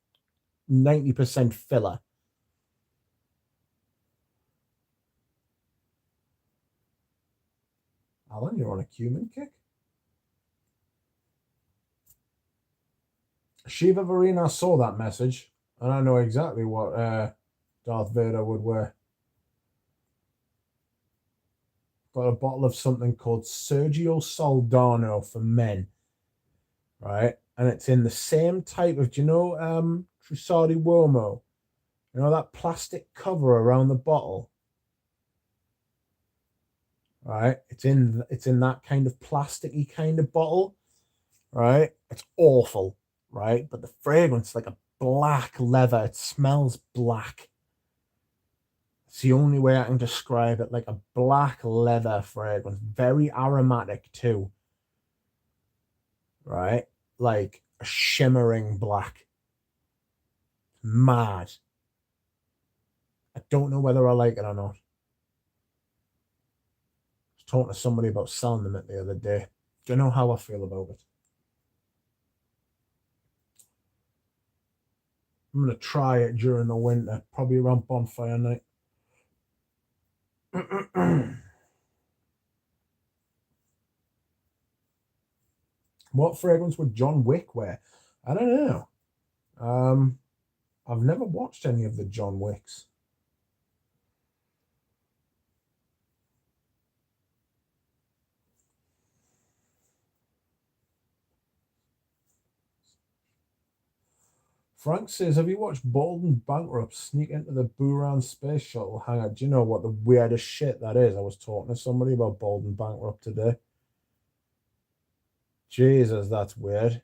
[SPEAKER 1] 90% filler. Alan, you're on a cumin kick? Shiva Varina saw that message, and I know exactly what Darth Vader would wear. Got a bottle of something called Sergio Soldano for men, right? And it's in the same type of, do you know, Trusardi Uomo? You know that plastic cover around the bottle, right? It's in that kind of plasticky kind of bottle, right? It's awful, right? But the fragrance, like a black leather, it smells black. It's the only way I can describe it, like a black leather fragrance, very aromatic too, right? Like a shimmering black. Mad. I don't know whether I like it or not. I was talking to somebody about selling them it the other day. Do you know how I feel about it? I'm gonna try it during the winter, probably around bonfire night. What fragrance would John Wick wear? I don't know. Um, I've never watched any of the John Wicks. Frank says, have you watched Bald and Bankrupt sneak into the Buran space shuttle hangar? Do you know what the weirdest shit that is? I was talking to somebody about Bald and Bankrupt today. Jesus, that's weird.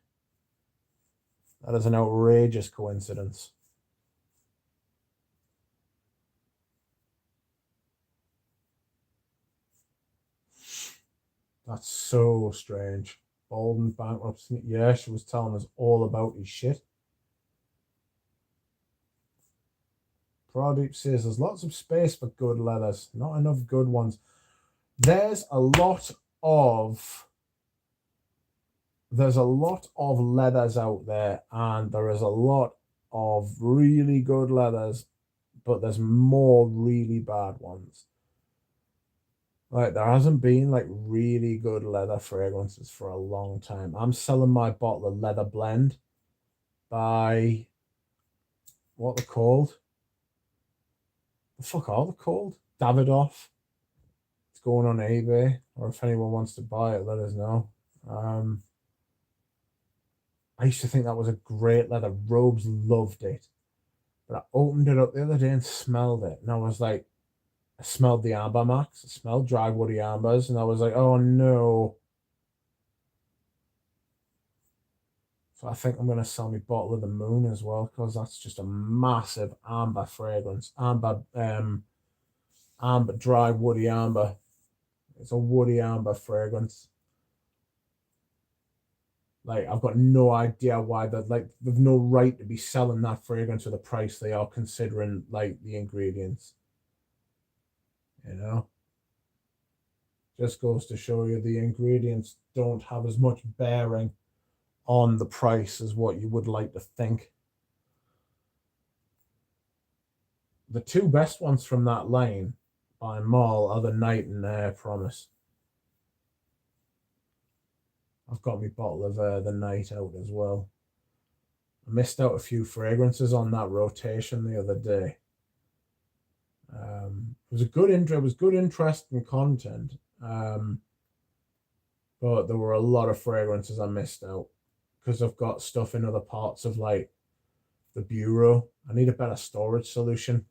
[SPEAKER 1] That is an outrageous coincidence. That's so strange. Bald and Bankrupt. Yeah, she was telling us all about his shit. Pradeep says there's lots of space for good leathers, not enough good ones. There's a lot of leathers out there, and there is a lot of really good leathers, but there's more really bad ones. Like there hasn't been like really good leather fragrances for a long time. I'm selling my bottle of Leather Blend by what they're called. The fuck are they called? Davidoff. It's going on eBay, or if anyone wants to buy it, let us know. I used to think that was a great leather. Robes loved it. But I opened it up the other day and smelled it. And I was like, I smelled the amber max. I smelled dry woody ambers. And I was like, oh no. So I think I'm going to sell me bottle of the moon as well, because that's just a massive amber fragrance. Amber amber, dry woody amber. It's a woody amber fragrance. Like, I've got no idea why they've no right to be selling that fragrance for the price they are, considering like the ingredients. You know, just goes to show you the ingredients don't have as much bearing on the price as what you would like to think. The two best ones from that line by Mall are the Night and Air Promise. I've got my bottle of the Night out as well. I missed out a few fragrances on that rotation the other day. It was good, interesting content. But there were a lot of fragrances I missed out because I've got stuff in other parts of like the bureau. I need a better storage solution.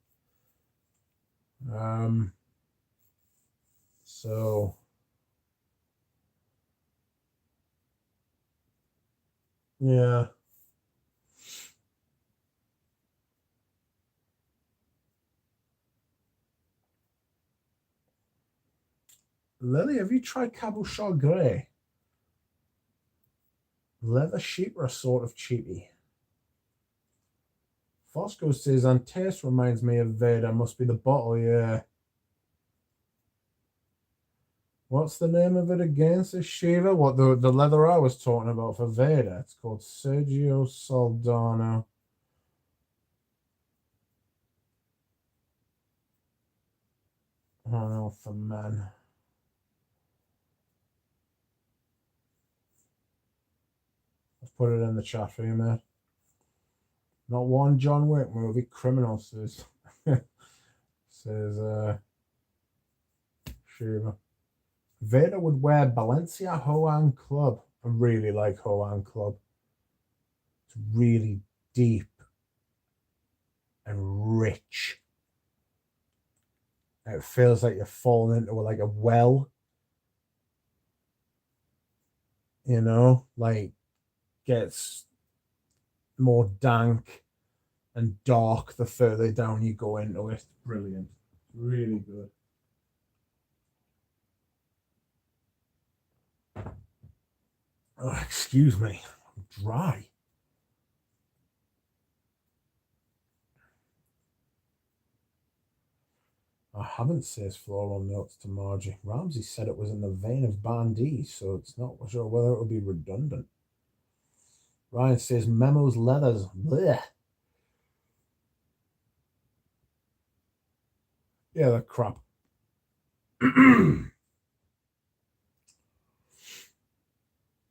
[SPEAKER 1] So yeah. Lily, have you tried Cabochon Grey? Leather sheep are a sort of cheapy. Fosco says, and taste reminds me of Vader. Must be the bottle, yeah. What's the name of it again, says Shiva? What, the leather I was talking about for Vader? It's called Sergio Soldano. I don't know for men. I've put it in the chat for you, mate. Not one John Wick movie. Criminal says says Shiva. Vader would wear Balenciaga Hoang Club. I really like Hoang Club. It's really deep and rich. It feels like you're falling into like a well. You know, like gets more dank and dark the further down you go into it. Brilliant. Really good. Oh, excuse me. I'm dry. I haven't, says Floral Notes to Margie. Ramsey said it was in the vein of Bandy, so it's not sure whether it would be redundant. Ryan says Memos Leathers. Blech. Yeah, they're crap.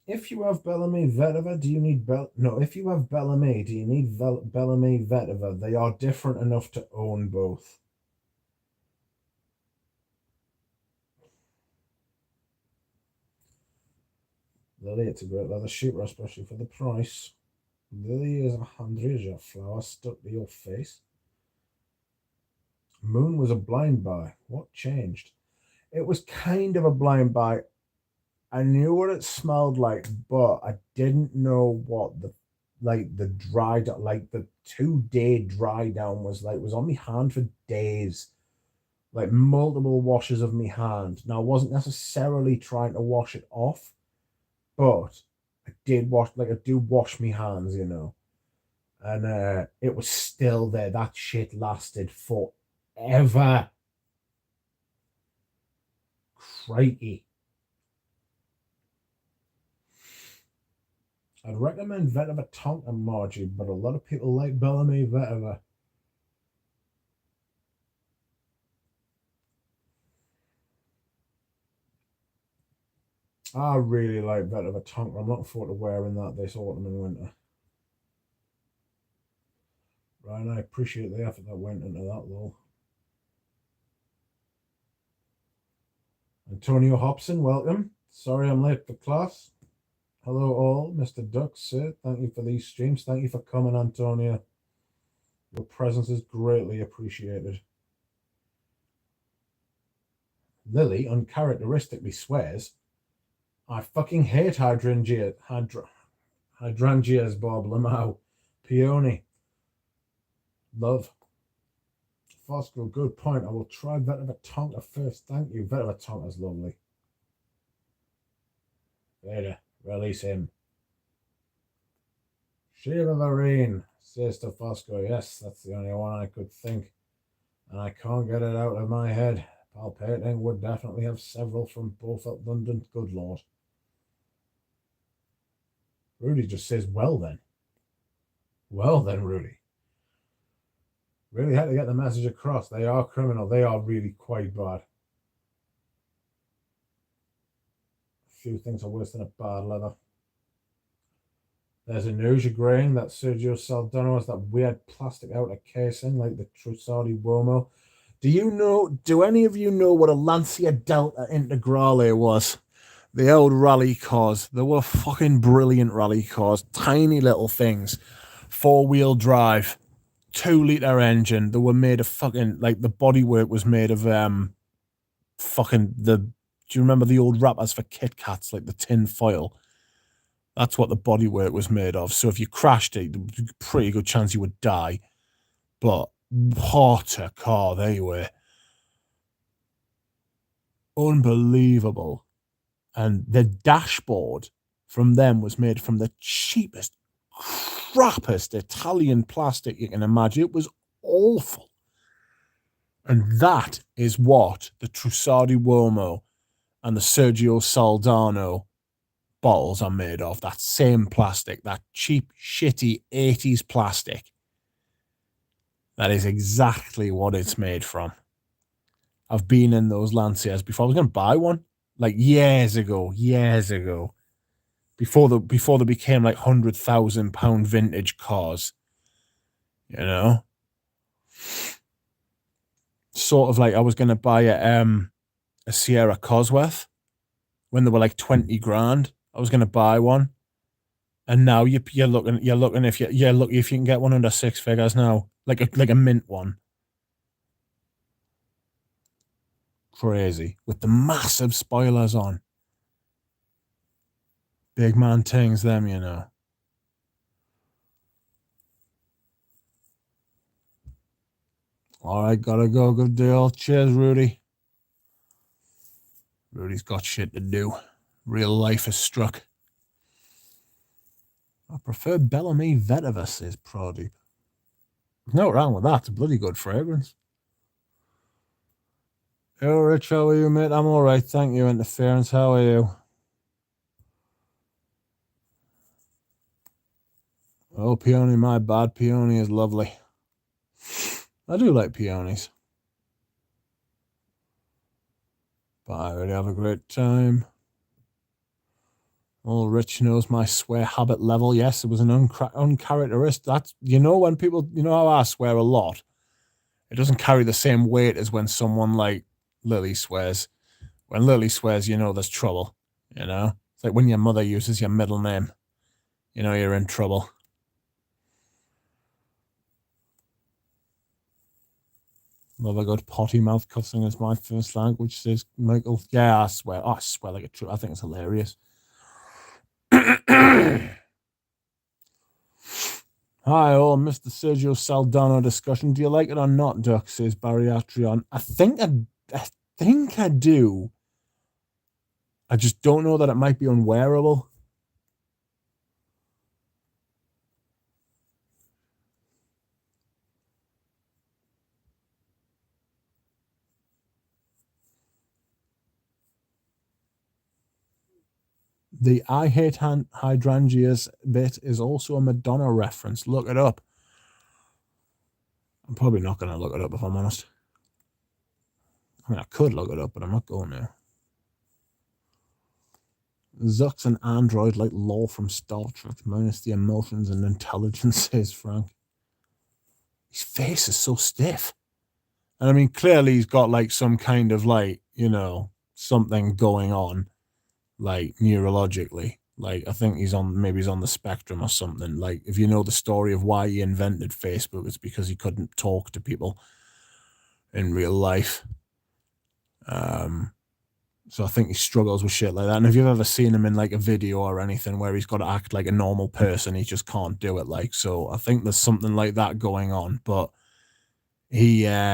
[SPEAKER 1] If you have Bellamy Vetiver, do you need No, if you have Bellamy, do you need Bellamy Vetiver? They are different enough to own both. Lily, it's a great leather shooter, especially for the price. Lily is a handreja flower stuck to your face. Moon was a blind buy. What changed? It was kind of a blind buy. I knew what it smelled like, but I didn't know what the like the 2-day dry down was like. It was on my hand for days, like multiple washes of my hand. Now I wasn't necessarily trying to wash it off, but I did wash, like I do wash my hands, you know. And it was still there. That shit lasted forever. Crikey. I'd recommend Vetiver Tonka, Margie, but a lot of people like Bellamy Vetiver. I really like Vetiver Tonka. I'm looking forward to wearing that this autumn and winter. Ryan, I appreciate the effort that went into that, though. Antonio Hobson, welcome. Sorry I'm late for class. Hello all, Mr. Duck, sir. Thank you for these streams. Thank you for coming, Antonio. Your presence is greatly appreciated. Lily uncharacteristically swears, I fucking hate hydrangeas, Bob Lamau. Peony. Love. Fosco, good point. I will try Vetiver Tonka first. Thank you. Vetiver Tonka's lovely. Vader, release him. Shiva Varine, says to Fosco. Yes, that's the only one I could think. And I can't get it out of my head. Palpatine would definitely have several from both at London. Good Lord. Rudy just says, well then. Well then, Rudy. Really had to get the message across. They are criminal. They are really quite bad. A few things are worse than a bad leather. There's a news agreeing that Sergio Saldano has that weird plastic outer casing like the Trussardi Uomo. Do any of you know what a Lancia Delta Integrale was? The old rally cars. They were fucking brilliant rally cars. Tiny little things. 4-wheel drive. 2-liter engine. They were made of fucking, like, the bodywork was made of do you remember the old wrappers for Kit Kats, like the tin foil? That's what the bodywork was made of. So if you crashed it, there's a pretty good chance you would die. But what a car they were. Unbelievable. And the dashboard from them was made from the cheapest, crappiest Italian plastic you can imagine. It was awful. And that is what the Trussardi Uomo and the Sergio Saldano bottles are made of. That same plastic, that cheap, shitty 80s plastic. That is exactly what it's made from. I've been in those Lancias before. I was going to buy one like years ago. Before they became like £100,000 vintage cars. You know? Sort of like I was going to buy a Sierra Cosworth when they were like 20 grand. I was going to buy one. And now you're looking if you can get one under 6 figures now, like a mint one. Crazy with the massive spoilers on. Big man things, them, you know. All right, gotta go. Good deal. Cheers, Rudy. Rudy's got shit to do. Real life is struck. I prefer Bellamy Vetiver, says Pradeep. There's no wrong with that. It's a bloody good fragrance. Hey, Rich, how are you, mate? I'm all right. Thank you, Interference. How are you? Oh, peony, my bad. Peony is lovely. I do like peonies. But I already have a great time. Oh, Rich knows my swear habit level. Yes, it was an uncharacteristic. That's, when people, how I swear a lot. It doesn't carry the same weight as when someone like Lily swears. When Lily swears, there's trouble. It's like when your mother uses your middle name. You're in trouble. Love a good potty mouth cussing is my first language, says Michael. Yeah, I swear like a true. I think it's hilarious. Hi all, Mr. Sergio Saldano discussion. Do you like it or not, Duck? Says Barry Atrion. I think I do. I just don't know that it might be unwearable. The I hate hydrangeas bit is also a Madonna reference. Look it up. I'm probably not going to look it up if I'm honest. I mean, I could look it up, but I'm not going to. Zuck's an android like Law from Star Trek, minus the emotions and intelligence, says Frank. His face is so stiff. And I mean, clearly he's got like some kind of like, something going on, like neurologically. Like, I think he's on the spectrum or something. Like, if you know the story of why he invented Facebook, it's because he couldn't talk to people in real life. So I think he struggles with shit like that. And if you've ever seen him in like a video or anything where he's got to act like a normal person, he just can't do it. Like, so I think there's something like that going on. But he's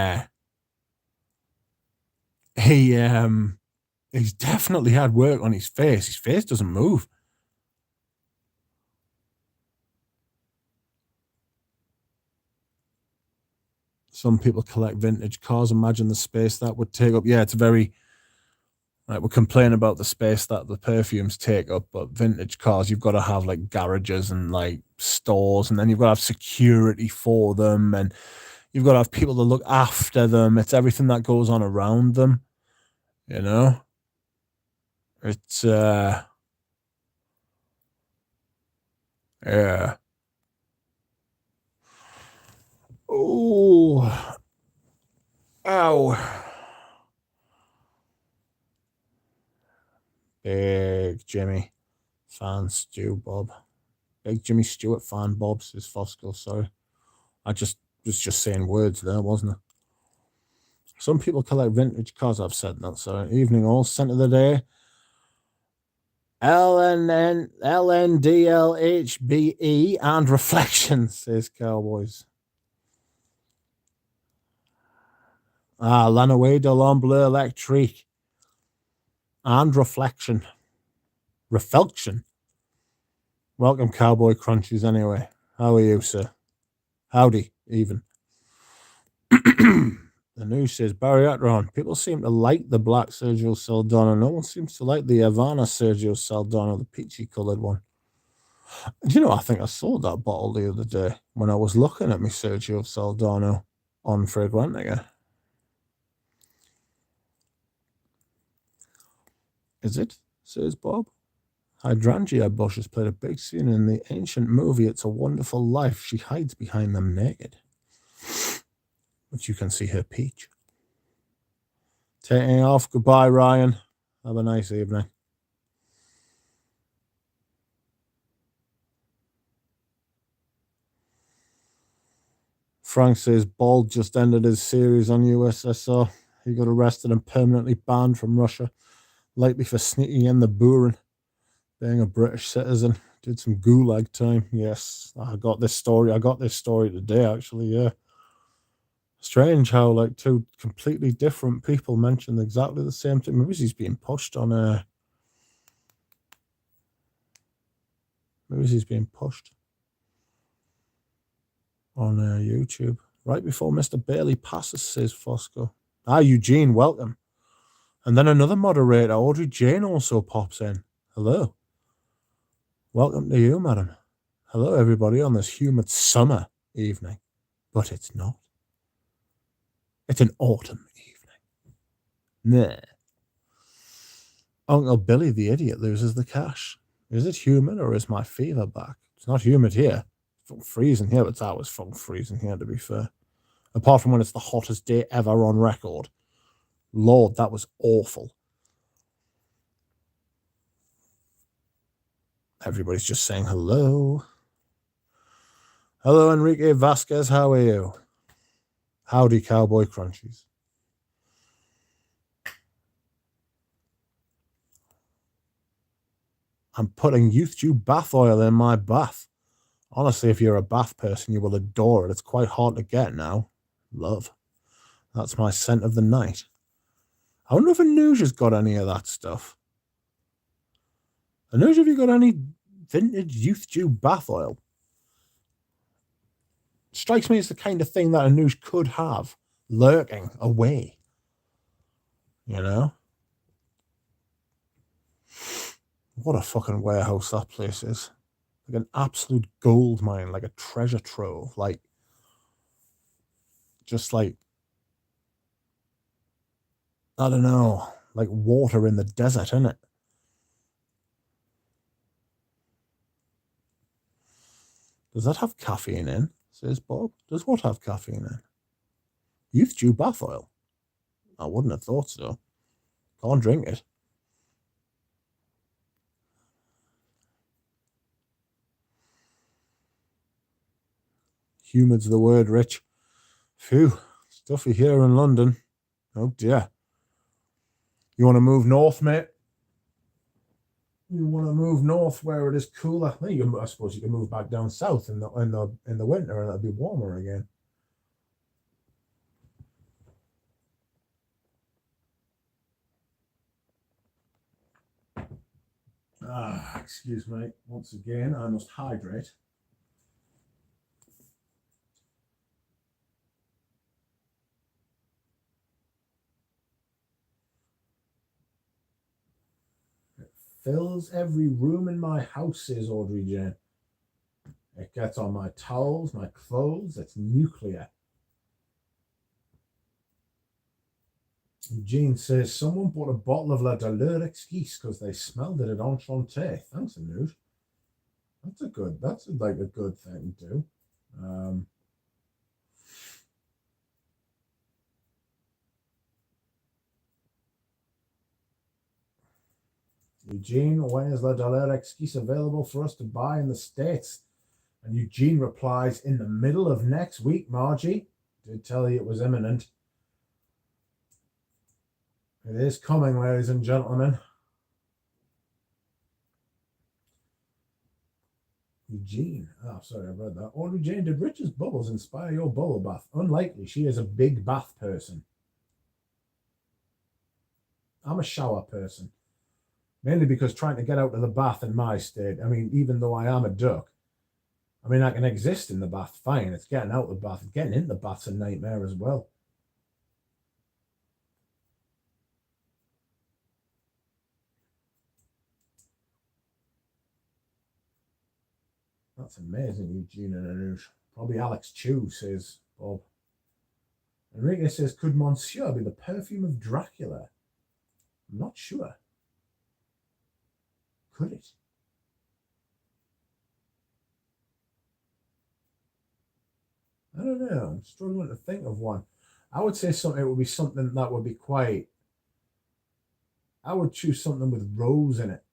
[SPEAKER 1] definitely had work on his face. His face doesn't move. Some people collect vintage cars. Imagine the space that would take up. Yeah, it's very. Like, we're complaining about the space that the perfumes take up, but vintage cars, you've got to have like garages and like stores, and then you've got to have security for them, and you've got to have people to look after them. It's everything that goes on around them, you know? It's, yeah. Oh, ow. Big Jimmy fan Stu Bob. Big Jimmy Stewart fan Bob, says Fosco. Sorry. I was just saying words there, wasn't it? Some people collect vintage cars. I've said that. So, evening all, scent of the day. LNDLHBE and Reflections, says Cowboys. Lanaway de l'Ombleu Electrique and Reflection. Welcome, Cowboy Crunchies, anyway. How are you, sir? Howdy, even. The news says Barry Atron. People seem to like the black Sergio Saldana. No one seems to like the Havana Sergio Saldana, the peachy coloured one. Do you know, I think I saw that bottle the other day when I was looking at my Sergio Saldano on Fragrantica. Is it? Says Bob. Hydrangea bushes played a big scene in the ancient movie It's a Wonderful Life. She hides behind them naked. But you can see her peach. Taking off. Goodbye, Ryan. Have a nice evening. Frank says Bald just ended his series on USSR. He got arrested and permanently banned from Russia, likely for sneaking in the Buren, being a British citizen. Did some gulag time. Yes, I got this story today, actually, yeah. Strange how, like, two completely different people mentioned exactly the same thing. Maybe he's being pushed on YouTube. Right before Mr. Bailey passes, says Fosco. Eugene, welcome. And then another moderator, Audrey Jane, also pops in. Hello. Welcome to you, madam. Hello, everybody, on this humid summer evening. But it's not. It's an autumn evening. Nah. Uncle Billy the idiot loses the cash. Is it humid or is my fever back? It's not humid here. It's fucking freezing here, but that was fucking freezing here, to be fair. Apart from when it's the hottest day ever on record. Lord, that was awful. Everybody's just saying hello. Hello, Enrique Vasquez. How are you? Howdy, Cowboy Crunchies. I'm putting Youth Dew bath oil in my bath. Honestly, if you're a bath person, you will adore it. It's quite hard to get now. Love. That's my scent of the night. I wonder if Anuja's got any of that stuff. Anuja, have you got any vintage Youth Dew bath oil? Strikes me as the kind of thing that Anuj could have lurking away. You know? What a fucking warehouse that place is. Like an absolute gold mine, like a treasure trove. Like, just like, I don't know, like water in the desert, isn't it? Does that have caffeine in? Says Bob. Does what have caffeine in? Youth Dew bath oil? I wouldn't have thought so. Can't drink it. Humid's the word, Rich. Phew, stuffy here in London. Oh dear. You want to move north, mate? You want to move north where it is cooler? I suppose you can move back down south in the winter, and it'll be warmer again. Excuse me. Once again, I must hydrate. It fills every room in my house, says Audrey Jane. It gets on my towels, my clothes. It's nuclear. Eugene says someone bought a bottle of La Douleur Exquise because they smelled it at Enchanté. Thanks, Anush. That's like a good thing to do. Eugene, when is La Douleur Exquise available for us to buy in the States? And Eugene replies, in the middle of next week, Margie. Did tell you it was imminent. It is coming, ladies and gentlemen. Eugene. Oh, sorry, I read that. Audrey Jane, did Richard's bubbles inspire your bubble bath? Unlikely. She is a big bath person. I'm a shower person. Mainly because trying to get out of the bath in my state, I mean, even though I am a duck, I mean, I can exist in the bath fine. It's getting out of the bath. Getting in the bath's a nightmare as well. That's amazing, Eugene and Anush. Probably Alex Chu, says Bob. Enrique says, could Monsieur be the perfume of Dracula? I'm not sure. Could it? I don't know. I'm struggling to think of one. I would say something. It would be something that would be quite. I would choose something with rose in it.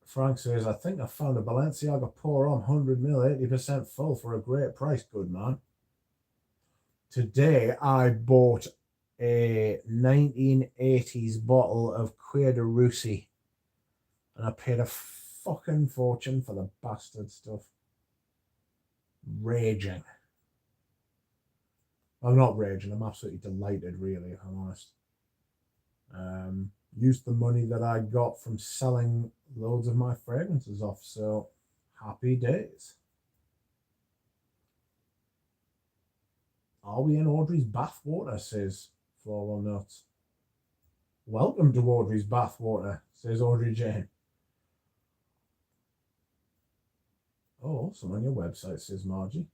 [SPEAKER 1] Frank says, I think I found a Balenciaga pour on 100ml, 80% full for a great price. Good man. Today I bought a 1980s bottle of Cuir de Russie, and I paid a fucking fortune for the bastard stuff. Raging. I'm not raging. I'm absolutely delighted, really, if I'm honest. Used the money that I got from selling loads of my fragrances off, so happy days. Are we in Audrey's bathwater, says Floral Nuts. Welcome to Audrey's bathwater, says Audrey Jane. Oh, also on your website, says Margie.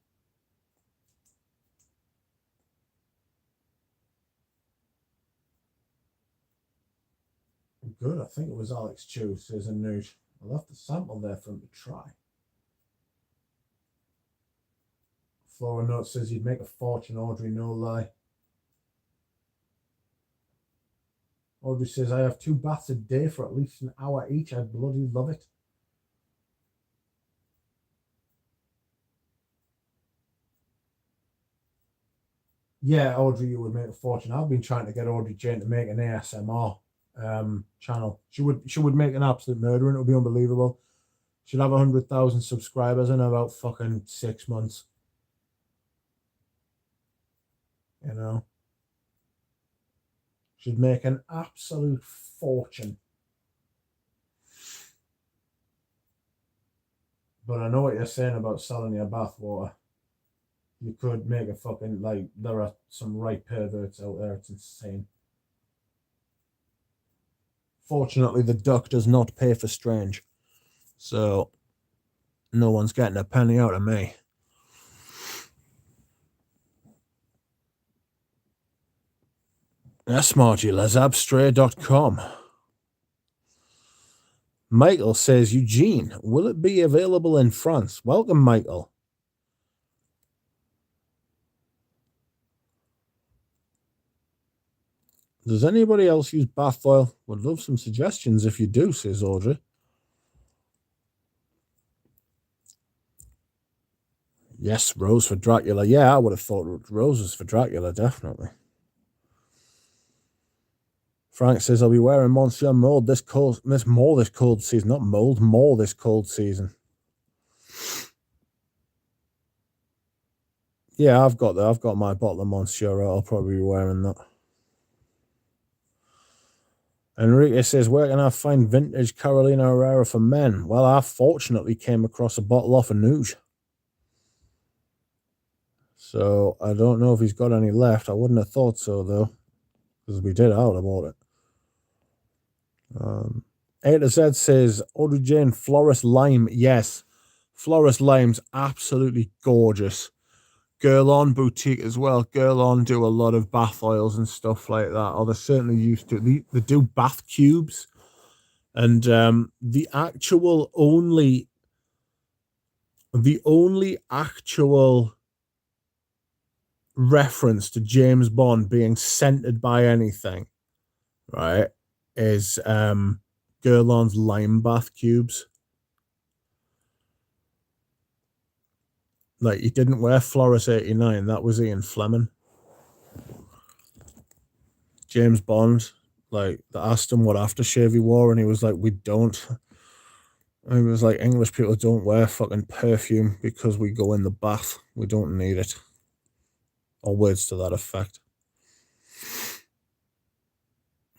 [SPEAKER 1] Good, I think it was Alex Chu, says Anush. I left the sample there for him to try. Flora Note says you'd make a fortune, Audrey, no lie. Audrey says, I have 2 baths a day for at least an hour each. I bloody love it. Yeah, Audrey, you would make a fortune. I've been trying to get Audrey Jane to make an ASMR channel. She would make an absolute murder, and it would be unbelievable. She'd have 100,000 subscribers in about fucking 6 months. You know, she'd make an absolute fortune. But I know what you're saying about selling your bathwater. You could make a fucking, like, there are some right perverts out there. It's insane. Fortunately, the duck does not pay for Strange, so no one's getting a penny out of me. Yes, Margie, lesabstray.com. Michael says, Eugene, will it be available in France? Welcome, Michael. Does anybody else use bath oil? Would love some suggestions if you do, says Audrey. Yes, rose for Dracula. Yeah, I would have thought roses for Dracula, definitely. Frank says, I'll be wearing Monsieur Mold this cold season. Not mold, more this cold season. Yeah, I've got my bottle of Monsieur. I'll probably be wearing that. Enrique says, where can I find vintage Carolina Herrera for men? Well, I fortunately came across a bottle off of Nuge. So I don't know if he's got any left. I wouldn't have thought so, though, because we did out about it. A to Z says, Audrey Jane Florist Lime. Yes, Florist Lime's absolutely gorgeous. Girl On Boutique as well. Girl On do a lot of bath oils and stuff like that. Or they certainly used to. They do bath cubes. And the only actual reference to James Bond being scented by anything, right, is Girl On's lime bath cubes. Like, he didn't wear Floris 89. That was Ian Fleming. James Bond, like, they asked him what aftershave he wore, and he was like, we don't. And he was like, English people don't wear fucking perfume because we go in the bath. We don't need it. Or words to that effect.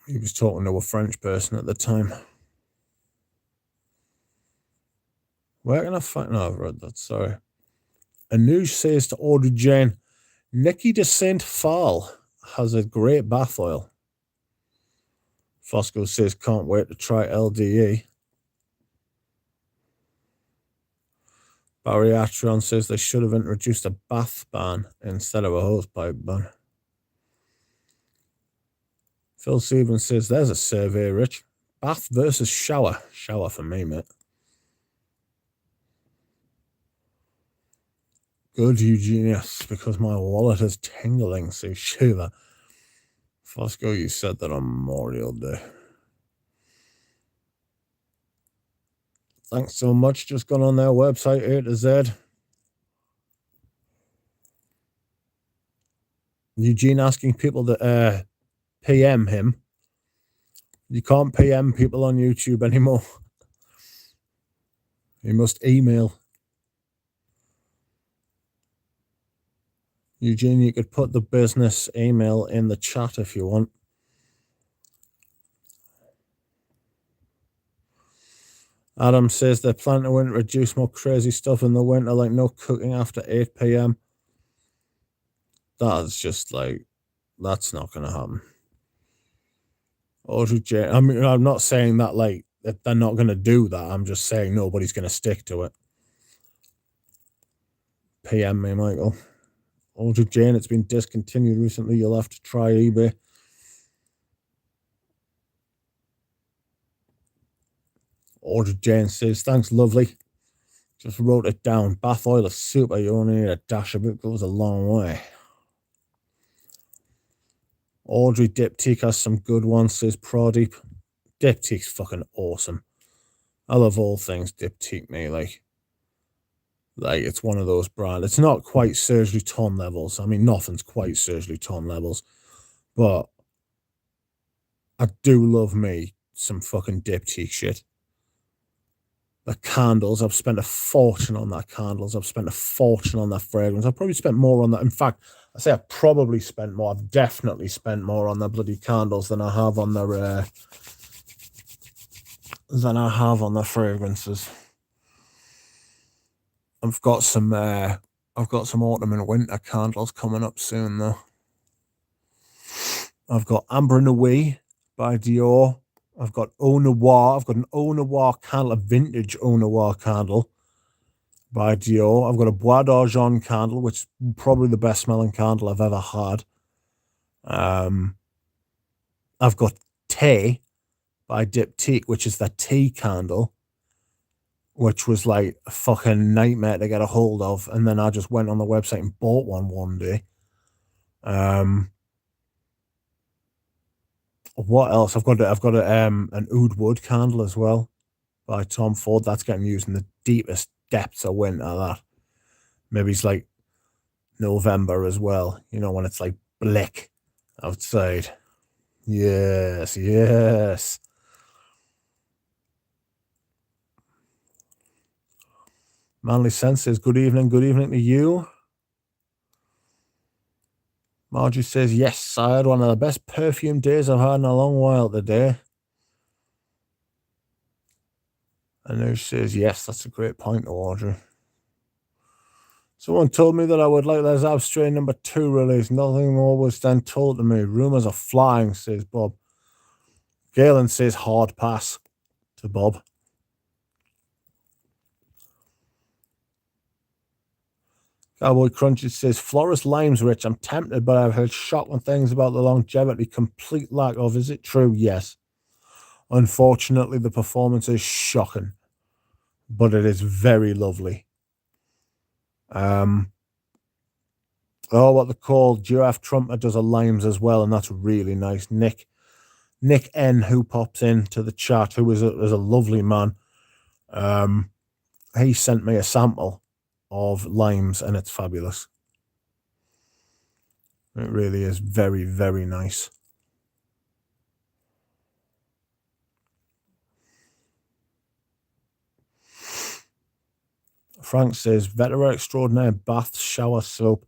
[SPEAKER 1] He was talking to a French person at the time. Where can I find... No, I've read that, sorry. Anuj says to Audrey Jane, Nikki de Saint Phal has a great bath oil. Fosco says, can't wait to try LDE. Barry Atron says they should have introduced a bath ban instead of a hosepipe ban. Phil Stevens says, there's a survey, Rich. Bath versus shower. Shower for me, mate. Good, Eugenius, because my wallet is tingling, so Sheila. Fosco, you said that on Memorial Day. Thanks so much. Just gone on their website, A to Z. Eugene asking people to PM him. You can't PM people on YouTube anymore. You must email. Eugene, you could put the business email in the chat if you want. Adam says they're planning to introduce more crazy stuff in the winter, like no cooking after 8 p.m. That's just like, that's not going to happen. Audrey Jane, I mean, I'm not saying that like that they're not going to do that. I'm just saying nobody's going to stick to it. PM me, Michael. Audrey Jane, it's been discontinued recently. You'll have to try eBay. Audrey Jane says, thanks, lovely. Just wrote it down. Bath oil is super. You only need a dash of it. Goes a long way. Audrey Diptyque has some good ones, says Pradeep. Diptyque's fucking awesome. I love all things Diptyque, me. Like it's one of those brands. It's not quite Surgery Ton levels. I mean, nothing's quite Surgery Ton levels. But I do love me some fucking Diptyque shit. The candles, I've spent a fortune on that candles. I've spent a fortune on that fragrance. I've probably spent more on that. In fact, I say I've probably spent more. I've definitely spent more on the bloody candles than I have on their fragrances. I've got some autumn and winter candles coming up soon though. I've got Amber Nuit by Dior. I've got Eau Noir. I've got an Eau Noir candle, a vintage Eau Noir candle by Dior. I've got a Bois d'Argent candle, which is probably the best smelling candle I've ever had. I've got Tea by Diptyque, which is the tea candle, which was like a fucking nightmare to get a hold of. And then I just went on the website and bought one day. What else? I've got an Oud Wood candle as well by Tom Ford. That's getting used in the deepest depths of winter. That maybe it's like November as well. You know, when it's like black outside. Yes, yes. Manly Sense says, good evening to you. Margie says, yes, I had one of the best perfume days I've had in a long while today. And Noosh says, yes, that's a great point, Audrey. Someone told me that I would like Les Ab Strain number 2 release. Nothing more was then told to me. Rumours are flying, says Bob. Galen says hard pass to Bob. Cowboy Crunches says, Florist Lime's rich. I'm tempted, but I've heard shocking things about the longevity. Complete lack of. Is it true? Yes. Unfortunately, the performance is shocking, but it is very lovely. What they're called, Giraffe Trumper does a Limes as well, and that's really nice. Nick N, who pops into the chat, who is a lovely man. He sent me a sample of Limes, and it's fabulous. It really is very, very nice. Frank says, Vetera Extraordinaire Bath Shower Soap.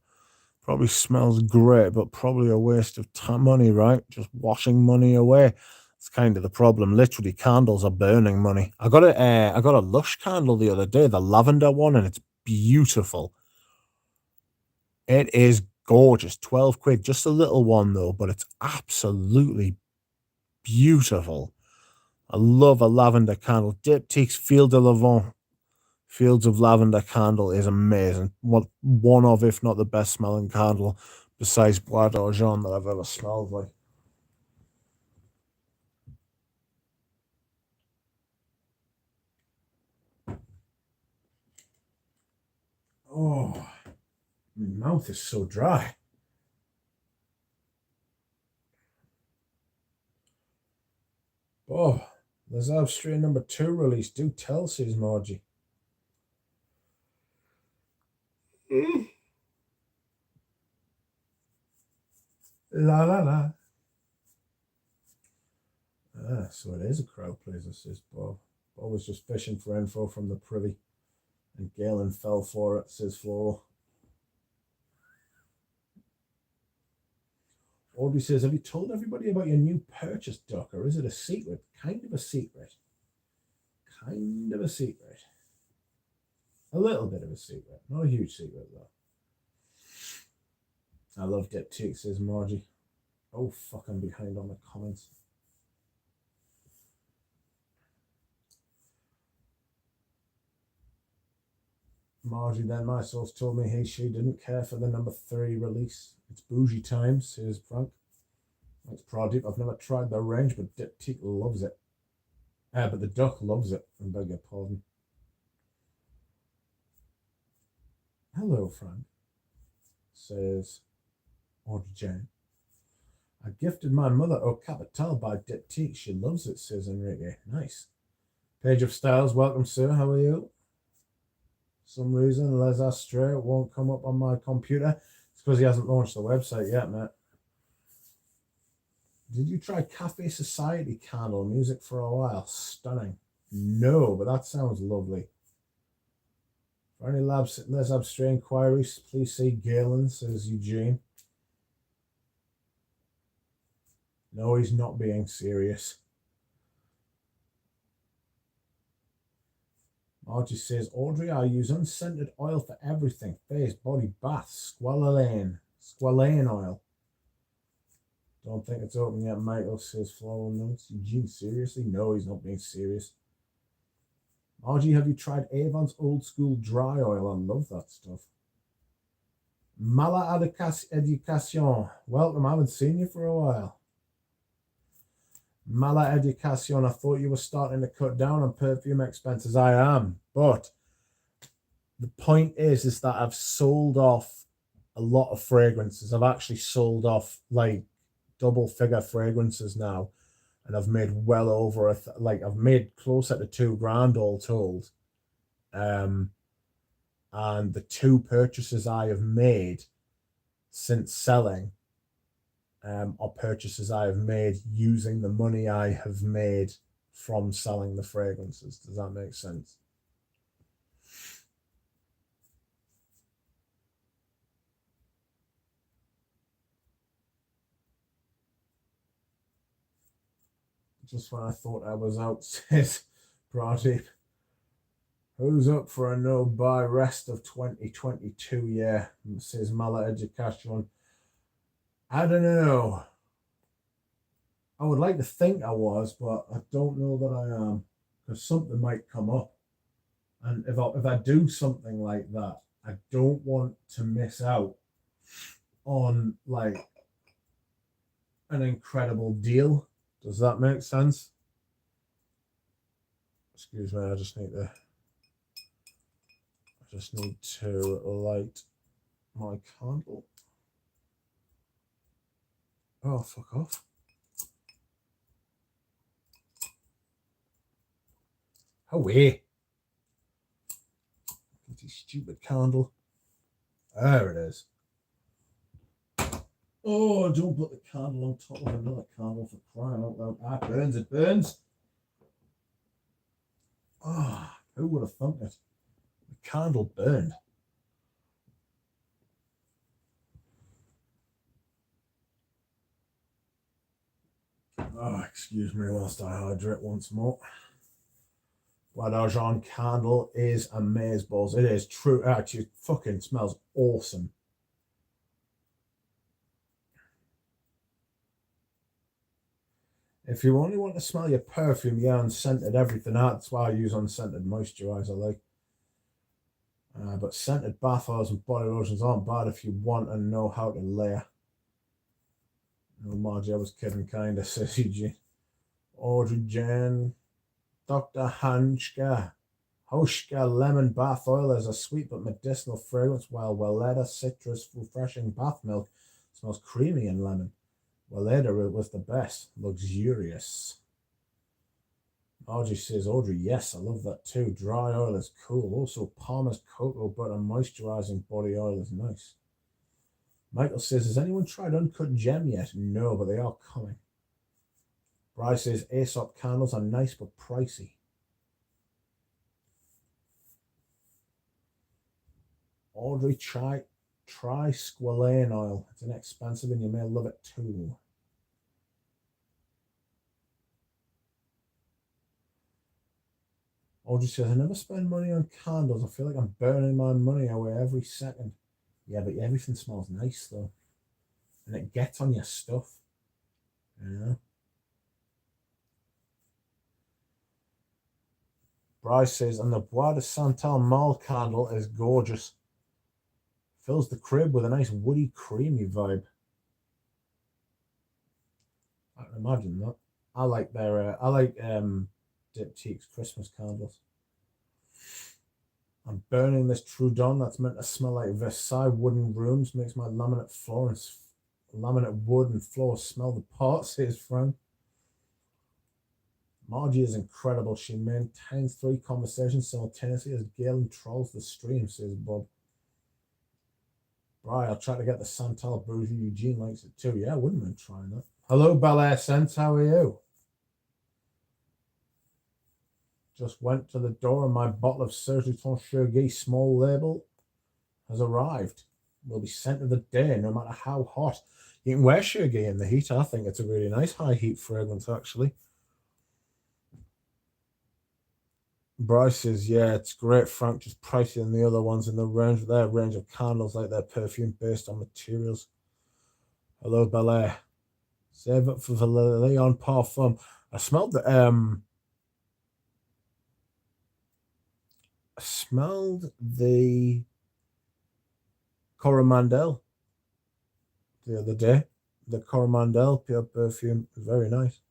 [SPEAKER 1] Probably smells great, but probably a waste of money, right? Just washing money away. It's kind of the problem. Literally, candles are burning money. I got a Lush candle the other day, the lavender one, and it's beautiful. It is gorgeous. 12 quid, just a little one though, but it's absolutely beautiful. I love a lavender candle. Diptyque's Field de Lavant, Fields of Lavender candle is amazing. One of, if not the best smelling candle besides Bois d'Argent that I've ever smelled like. Oh, my mouth is so dry. Oh, there's our strain number 2 release. Do tell, says Margie. La la la. So it is a crowd pleaser, says Bob. Bob was just fishing for info from the privy, and Galen fell for it, says Floral. Audrey says, have you told everybody about your new purchase, Doc, or is it a secret? Kind of a secret. Kind of a secret. A little bit of a secret. Not a huge secret, though. I love Diptyque, says Margie. Oh, fuck, I'm behind on the comments. Margie, then my source told me she didn't care for the number 3 release. It's bougie time, says Frank. Thanks, Pradeep. I've never tried the range, but Diptyque loves it. But the duck loves it. I beg your pardon. Hello, Frank, says Audrey Jane. I gifted my mother Au Capital by Diptyque. She loves it, says Enrique. Nice. Page of Styles, welcome, sir. How are you? Some reason Les Astray won't come up on my computer. It's because he hasn't launched the website yet, mate. Did you try Cafe Society candle music for a while? Stunning. No, but that sounds lovely. For any Les Astray inquiries, please see Galen, says Eugene. No, he's not being serious. Margie says, Audrey, I use unscented oil for everything. Face, body, bath, squalane oil. Don't think it's open yet, Michael, says Floral Notes. Eugene, seriously? No, he's not being serious. Margie, have you tried Avon's old school dry oil? I love that stuff. Mala Education. Welcome, I haven't seen you for a while. Mala Education, I thought you were starting to cut down on perfume expenses. I am, but the point is that I've sold off a lot of fragrances. I've actually sold off like double figure fragrances now, and I've made well over I've made closer to $2,000 all told. And the 2 purchases I have made since selling are purchases I have made using the money I have made from selling the fragrances. Does that make sense? Just when I thought I was out, says Pradeep. Who's up for a no-buy rest of 2022? Yeah, says Mala Education. I don't know. I would like to think I was, but I don't know that I am, because something might come up. And if I do something like that, I don't want to miss out on like an incredible deal. Does that make sense? Excuse me, I just need to light my candle. Oh, fuck off. Away. Stupid candle. There it is. Oh, don't put the candle on top of another candle, for crying out loud. Ah, it burns, it burns. Ah, who would have thunk it? The candle burned. Oh, excuse me whilst I hydrate once more. Guadaljan candle is amazeballs. It is true. Actually, it fucking smells awesome. If you only want to smell your perfume, yeah, unscented everything out. That's why I use unscented moisturizer, like. But scented bath oils and body lotions aren't bad if you want and know how to layer. No, Margie, I was kidding, kinda, says Eugene. Audrey Jen, Dr. Hanschka. Hoshka lemon bath oil is a sweet but medicinal fragrance, while Weleda citrus refreshing bath milk smells creamy and lemon. Weleda was the best, luxurious. Audrey says, Audrey, yes, I love that too. Dry oil is cool. Also, Palmer's cocoa butter moisturizing body oil is nice. Michael says, has anyone tried Uncut Gem yet? No, but they are coming. Bryce says, Aesop candles are nice but pricey. Audrey, try squalane oil. It's inexpensive and you may love it too. Audrey says, I never spend money on candles. I feel like I'm burning my money away every second. Yeah, but everything smells nice though. And it gets on your stuff. You know? Bryce says, and the Bois de Santal Mall candle is gorgeous. Fills the crib with a nice woody, creamy vibe. I can imagine that. I like Diptyque's Christmas candles. I'm burning this Trudon that's meant to smell like Versailles wooden rooms. Makes my laminate wood and floor smell the part, says Frank. Margie is incredible. She maintains 3 conversations simultaneously as Galen trolls the stream, says Bob. Right, I'll try to get the Santal Bougie. Eugene likes it too. Yeah, I wouldn't mind trying that. Hello, Bel Air Sense. How are you? Just went to the door and my bottle of Surgiton Chergui small label has arrived. Will be sent of the day, no matter how hot. You can wear Chergui in the heat. I think it's a really nice high heat fragrance, actually. Bryce says, yeah, it's great, Frank, just pricier than the other ones in the range. Their range of candles, like their perfume based on materials. Hello, Bel Air. Save it for the Leon Parfum. I smelled the Coromandel the other day. The Coromandel pure perfume is very nice.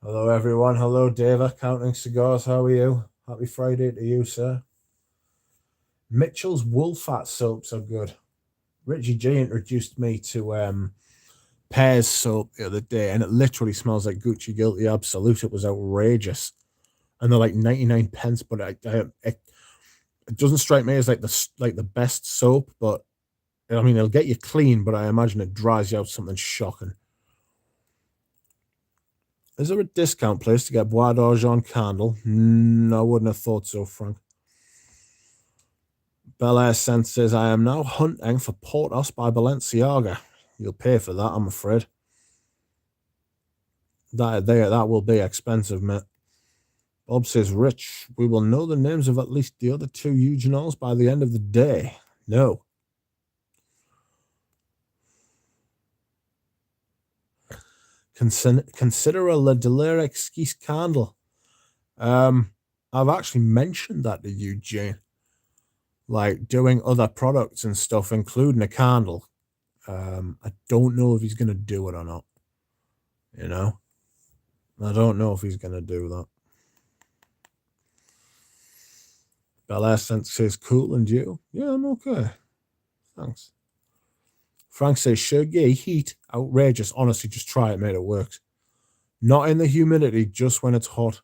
[SPEAKER 1] Hello, everyone. Hello, Dave. Counting Cigars. How are you? Happy Friday to you, sir. Mitchell's wool fat soaps are good. Richie J introduced me to Pear's soap the other day, and it literally smells like Gucci Guilty Absolute. It was outrageous. And they're like 99 pence, but it doesn't strike me as like the best soap, but I mean, it'll get you clean, but I imagine it dries you out something shocking. Is there a discount place to get Bois d'Argent candle? No, I wouldn't have thought so, Frank. Bel Air Sense says, I am now hunting for Portos by Balenciaga. You'll pay for that, I'm afraid. That will be expensive, mate. Bob says, Rich, we will know the names of at least the other 2 Eugenals by the end of the day. No. Consider a La Delire Exquise candle. I've actually mentioned that to Eugene. Like doing other products and stuff, including a candle. I don't know if he's going to do it or not. You know? I don't know if he's going to do that. Bel says, cool, and you? Yeah, I'm okay. Thanks. Frank says, sure, yeah, heat. Outrageous. Honestly, just try it, mate. It works. Not in the humidity, just when it's hot.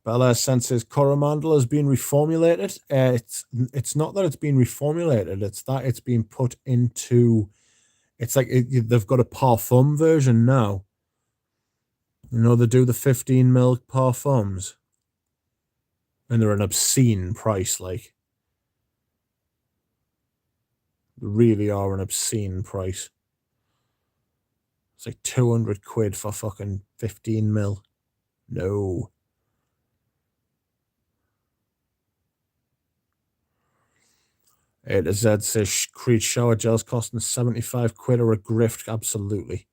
[SPEAKER 1] Bel says, Coromandel has been reformulated. It's not that it's been reformulated. It's that it's been put into... It's like they've got a parfum version now. You know, they do the 15ml parfums. And they're an obscene price, like. They really are an obscene price. It's like 200 quid for fucking 15ml. No. A to Z says Creed shower gels costing 75 quid or a grift. Absolutely.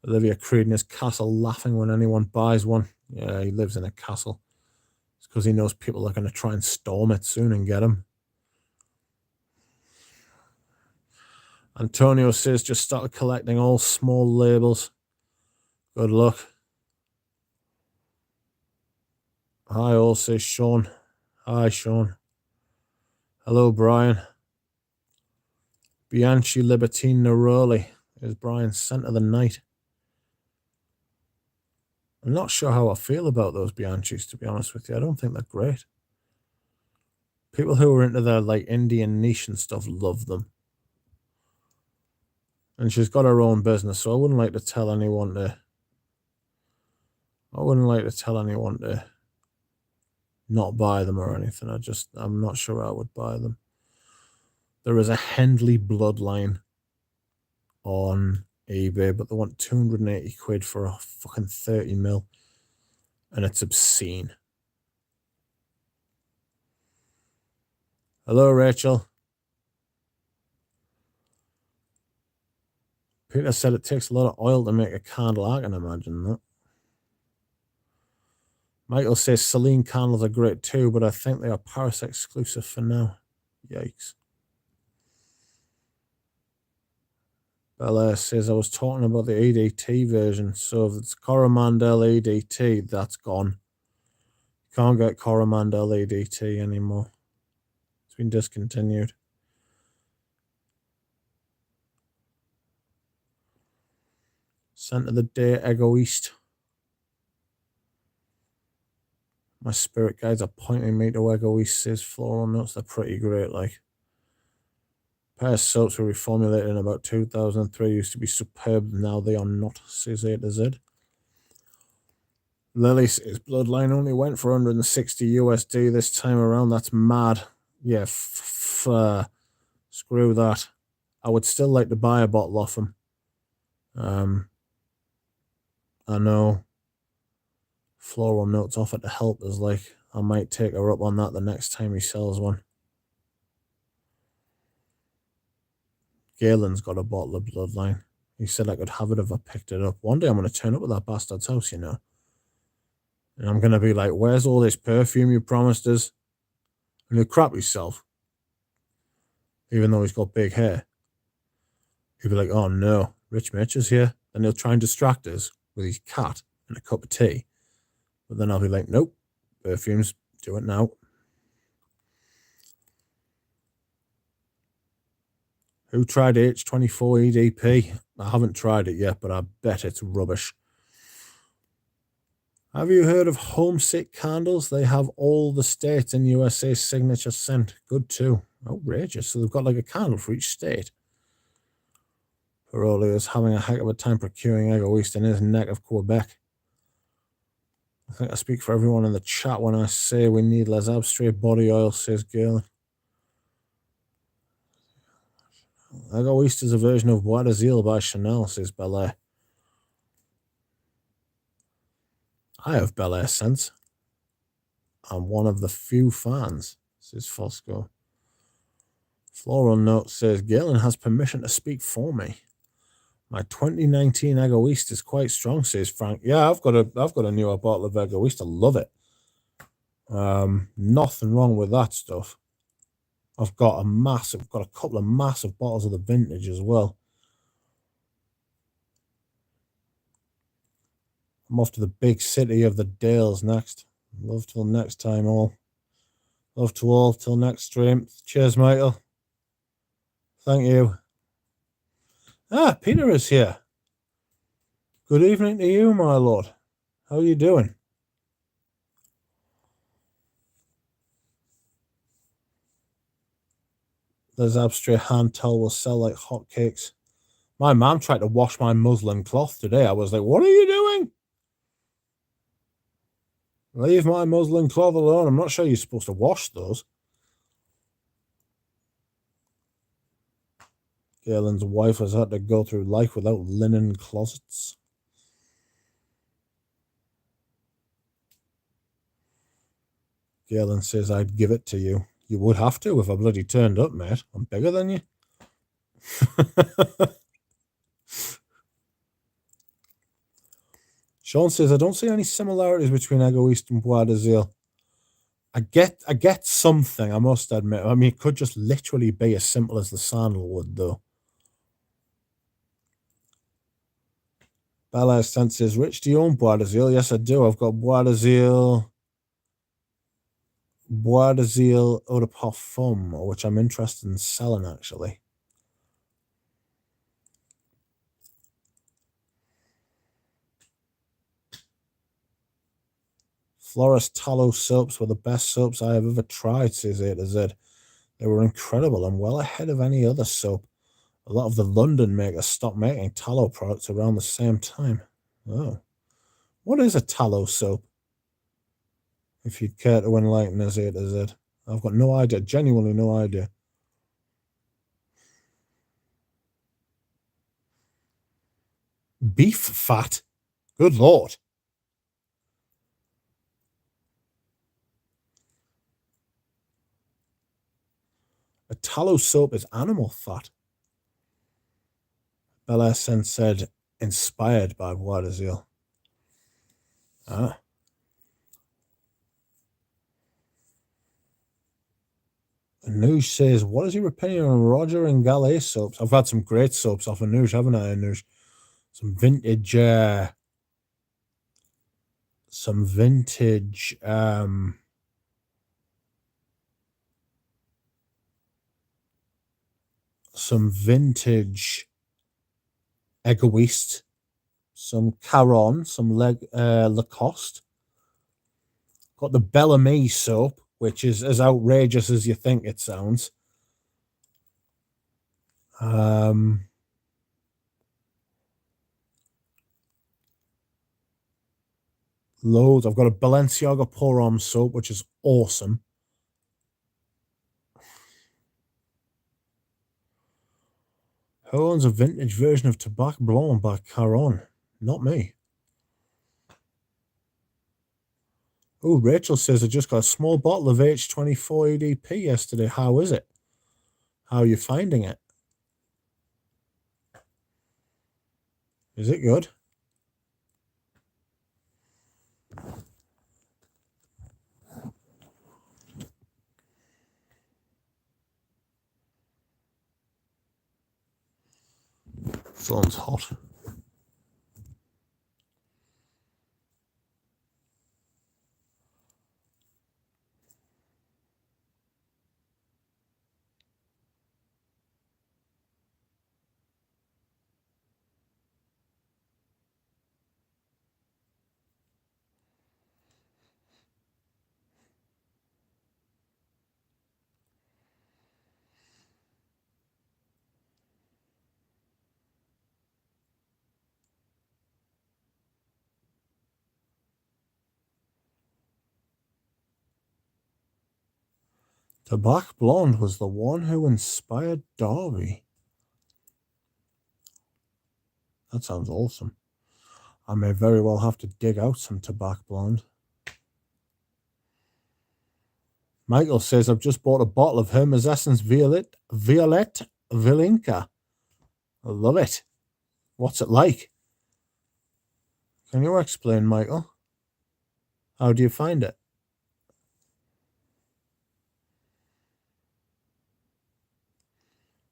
[SPEAKER 1] Olivia Creed in his castle laughing when anyone buys one. Yeah, he lives in a castle. It's because he knows people are going to try and storm it soon and get him. Antonio says just started collecting all small labels. Good luck. Hi, all, says Sean. Hi, Sean. Hello, Brian. Bianchi Libertine Neroli is Brian's scent of the night. I'm not sure how I feel about those Bianchis, to be honest with you. I don't think they're great. People who are into their like Indian niche and stuff love them. And she's got her own business, so I wouldn't like to tell anyone to not buy them or anything. I'm not sure I would buy them. There is a Hendley Bloodline on eBay, but they want 280 quid for a fucking 30ml. And it's obscene. Hello, Rachel. Peter said it takes a lot of oil to make a candle. I can imagine that. Michael says Celine candles are great too, but I think they are Paris exclusive for now. Yikes. Bella says I was talking about the EDT version. So if it's Coromandel EDT, that's gone. Can't get Coromandel EDT anymore. It's been discontinued. Scent of the day, Egoist. My spirit guides are pointing me to Egoist, says Floral Notes. They're pretty great, like. Pair of soaps were reformulated in about 2003. Used to be superb. Now they are not, says A to Z. Lily says Bloodline only went for 160 USD this time around. That's mad. Yeah, screw that. I would still like to buy a bottle off him. I know Floral Notes offered to help us. Like, I might take her up on that the next time he sells one. Galen's got a bottle of Bloodline. He said I could have it if I picked it up. One day I'm going to turn up at that bastard's house, you know. And I'm going to be like, where's all this perfume you promised us? And he'll crap himself. Even though he's got big hair. He'll be like, oh no, Rich Mitch is here. And he'll try and distract us with his cat and a cup of tea. But then I'll be like, nope, perfumes, do it now. Who tried H24 EDP? I haven't tried it yet, but I bet it's rubbish. Have you heard of Homesick Candles? They have all the states in USA's signature scent. Good too. Outrageous. So they've got like a candle for each state. Paroli is having a heck of a time procuring Egoist in his neck of Quebec. I think I speak for everyone in the chat when I say we need Les Abstrait body oil, says Galen. Egoist is a version of Bois d'Azil by Chanel, says Belair. I have Belair scents. I'm one of the few fans, says Fosco. Floral Note says, Galen has permission to speak for me. My 2019 Egoist is quite strong, says Frank. Yeah, I've got a newer bottle of Egoist. I love it. Nothing wrong with that stuff. I've got a couple of massive bottles of the vintage as well. I'm off to the big city of the Dales next. Love till next time, all. Love to all till next stream. Cheers, Michael. Thank you. Peter is here. Good evening to you, my lord. How are you doing? Those abstract hand towel will sell like hotcakes. My mom tried to wash my muslin cloth today. I was like, what are you doing? Leave my muslin cloth alone. I'm not sure you're supposed to wash those. Galen's wife has had to go through life without linen closets. Galen says, I'd give it to you. You would have to if I bloody turned up, mate. I'm bigger than you. Sean says, I don't see any similarities between Egoist and Bois d'Azil. I get something, I must admit. I mean, it could just literally be as simple as the sandalwood, though. Belair Sense says, Rich, do you own Bois d'Azil? Yes, I do. I've got Bois d'Azil Eau de Parfum, which I'm interested in selling, actually. Florist tallow soaps were the best soaps I have ever tried, says A to Z. They were incredible and well ahead of any other soap. A lot of the London makers stopped making tallow products around the same time. Oh. What is a tallow soap? If you'd care to enlighten us, A to Z. I've got no idea, genuinely no idea. Beef fat? Good Lord. A tallow soap is animal fat. Belair Sen said, inspired by Bois d'Azil. Anoush says, what is your opinion on Roger and Gallet soaps? I've had some great soaps off Anoush, haven't I, Anoush? Some vintage, Egoist, some Caron, some Lacoste. Got the Bellamy soap, which is as outrageous as you think it sounds. Loads. I've got a Balenciaga Pour Homme soap, which is awesome. Who owns a vintage version of Tabac Blanc by Caron? Not me. Oh, Rachel says I just got a small bottle of H24 EDP yesterday. How is it? How are you finding it? Is it good? Phone's hot. Tabac Blonde was the one who inspired Darby. That sounds awesome. I may very well have to dig out some Tobacco Blonde. Michael says, I've just bought a bottle of Hermes Essence Violet Vilinka. I love it. What's it like? Can you explain, Michael? How do you find it?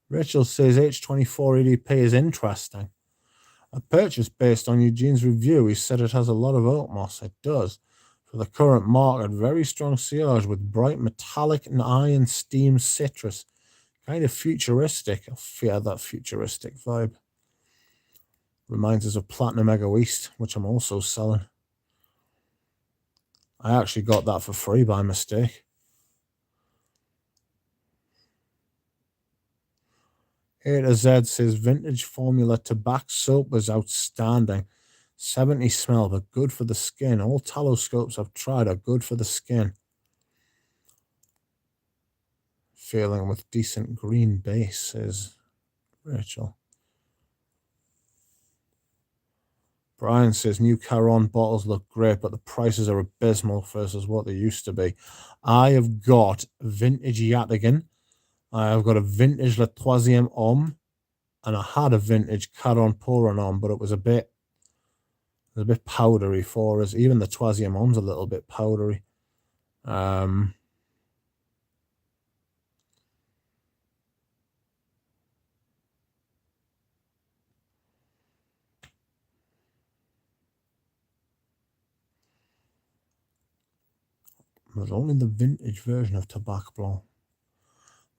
[SPEAKER 1] Rachel says H24 EDP is interesting. A purchase based on Eugene's review. He said it has a lot of oak moss. It does. For the current market, very strong sillage with bright metallic and iron steam citrus. Kind of futuristic. I fear that futuristic vibe. Reminds us of Platinum Egoist, which I'm also selling. I actually got that for free by mistake. A to Z says vintage formula tobacco soap was outstanding. 70 smell, but good for the skin. All tallow scopes I've tried are good for the skin. Feeling with decent green base, says Rachel. Brian says new Caron bottles look great, but the prices are abysmal versus what they used to be. I have got vintage Yattigan. I have got a vintage Le Troisième Homme, and I had a vintage Caron Pouron Homme, but it was a bit powdery for us. Even the Troisième Homme's a little bit powdery. There's only the vintage version of Tobacco Blanc.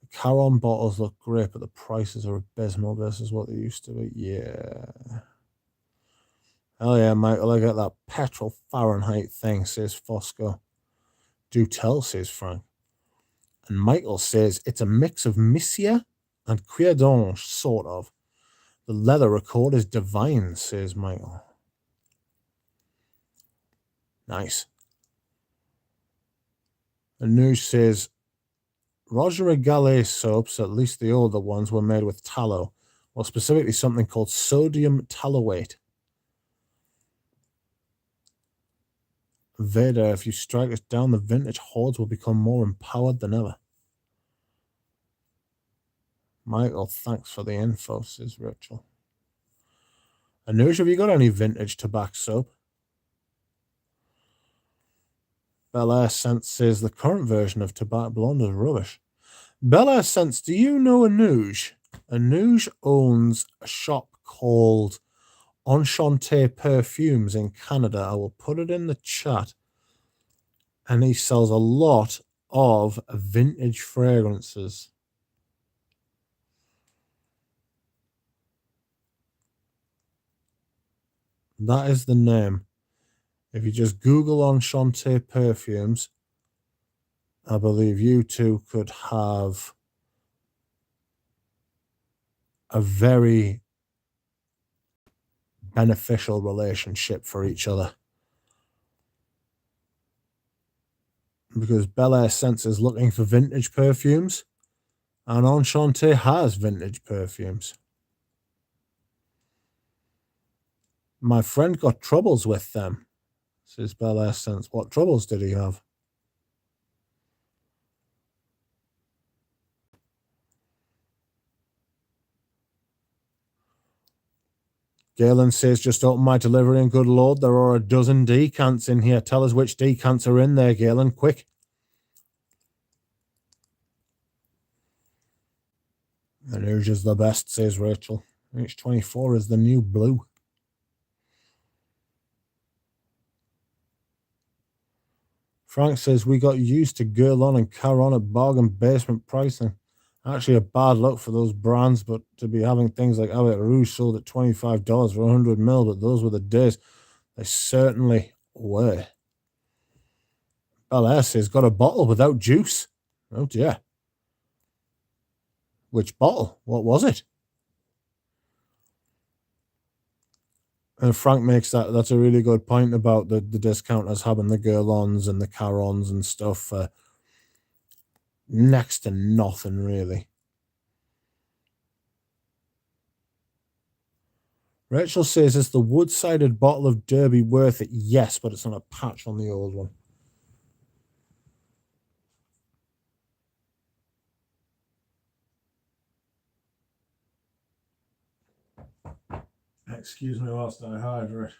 [SPEAKER 1] The Caron bottles look great, but the prices are abysmal versus what they used to be. Yeah. Hell yeah, Michael, I get that petrol Fahrenheit thing, says Fosco. Do tell, says Frank. And Michael says it's a mix of Missia and Cuir d'Ange, sort of. The leather record is divine, says Michael. Nice. And News says Roger Regale soaps, at least the older ones, were made with tallow, or specifically something called sodium tallowate. Vader, if you strike us down, the vintage hordes will become more empowered than ever. Michael, thanks for the info, says Rachel. Anuj, have you got any vintage tobacco soap? Bel Air Sense says the current version of Tobacco Blonde is rubbish. Bel Air Sense, do you know Anuj? Anuj owns a shop called Enchanté Perfumes in Canada. I will put it in the chat. And he sells a lot of vintage fragrances. That is the name. If you just Google Enchanté Perfumes, I believe you two could have a very beneficial relationship for each other. Because Bel Air Sense is looking for vintage perfumes, and Enchanté has vintage perfumes. My friend got troubles with them, says Bel Air Sense. What troubles did he have? Galen says, just open my delivery and good Lord, there are a dozen decants in here. Tell us which decants are in there, Galen, quick. And Rouge is the best, says Rachel. H24 is the new blue. Frank says, we got used to Guerlain and Caron at bargain basement pricing. Actually a bad look for those brands, but to be having things like Avec Rouge sold at $25 for 100 ml, but those were the days. They certainly were. Bel Air says, got a bottle without juice. Oh dear. Which bottle? What was it? And Frank makes that's a really good point about the discounters having the Guerlains and the Carons and stuff. Next to nothing, really. Rachel says, is the wood-sided bottle of Derby worth it? Yes, but it's on a patch on the old one. Excuse me whilst I hydrate.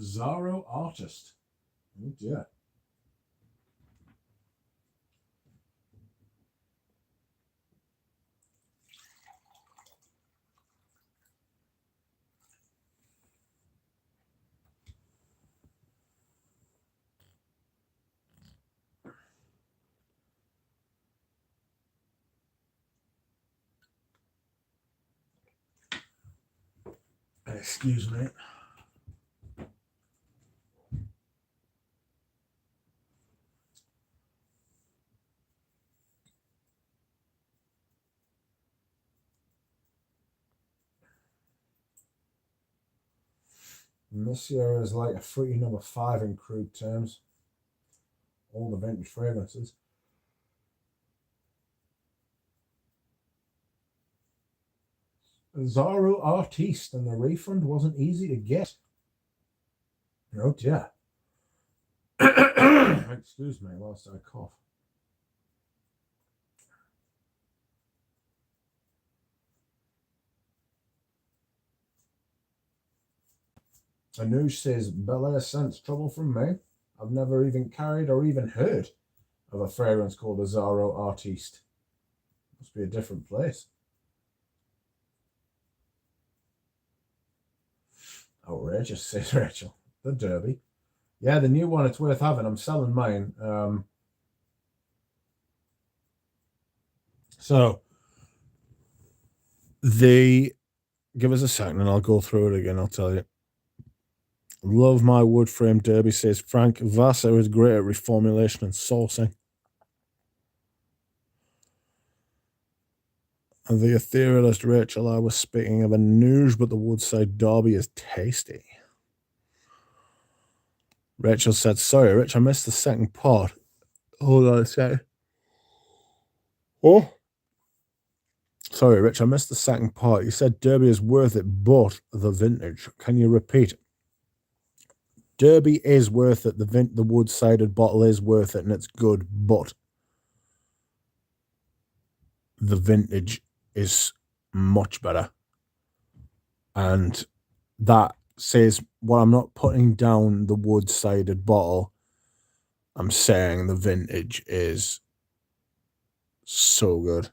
[SPEAKER 1] Zaro Artist. Oh dear. Excuse me. Monsieur is like a fruity number 5 in crude terms. All the vintage fragrances. Zaro Artiste, and the refund wasn't easy to get. Oh dear. Excuse me whilst I cough. Anuj says, Bel Air Scents, trouble from me. I've never even carried or even heard of a fragrance called a Zaro Artiste. Must be a different place. Outrageous, says Rachel. The Derby. Yeah, the new one, it's worth having. I'm selling mine. So, give us a second and I'll go through it again, I'll tell you. Love my wood frame Derby, says Frank. Vassar is great at reformulation and sourcing. And the etherealist Rachel, I was speaking of a Nuge, but the Woodside Derby is tasty. Rachel said, sorry, Rich, I missed the second part. Hold on a second. Oh? Sorry, Rich, I missed the second part. You said Derby is worth it, but the vintage. Can you repeat? Derby is worth it. The wood-sided bottle is worth it, and it's good, but the vintage is much better. And that says, well, I'm not putting down the wood-sided bottle. I'm saying the vintage is so good.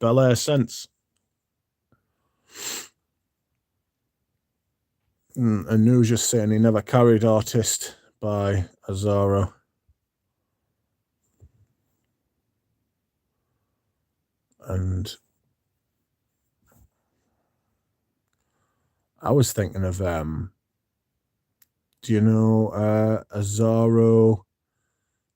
[SPEAKER 1] Bel Air Scents. Anuj just saying he never carried Artist by Azaro. And I was thinking of do you know Azaro,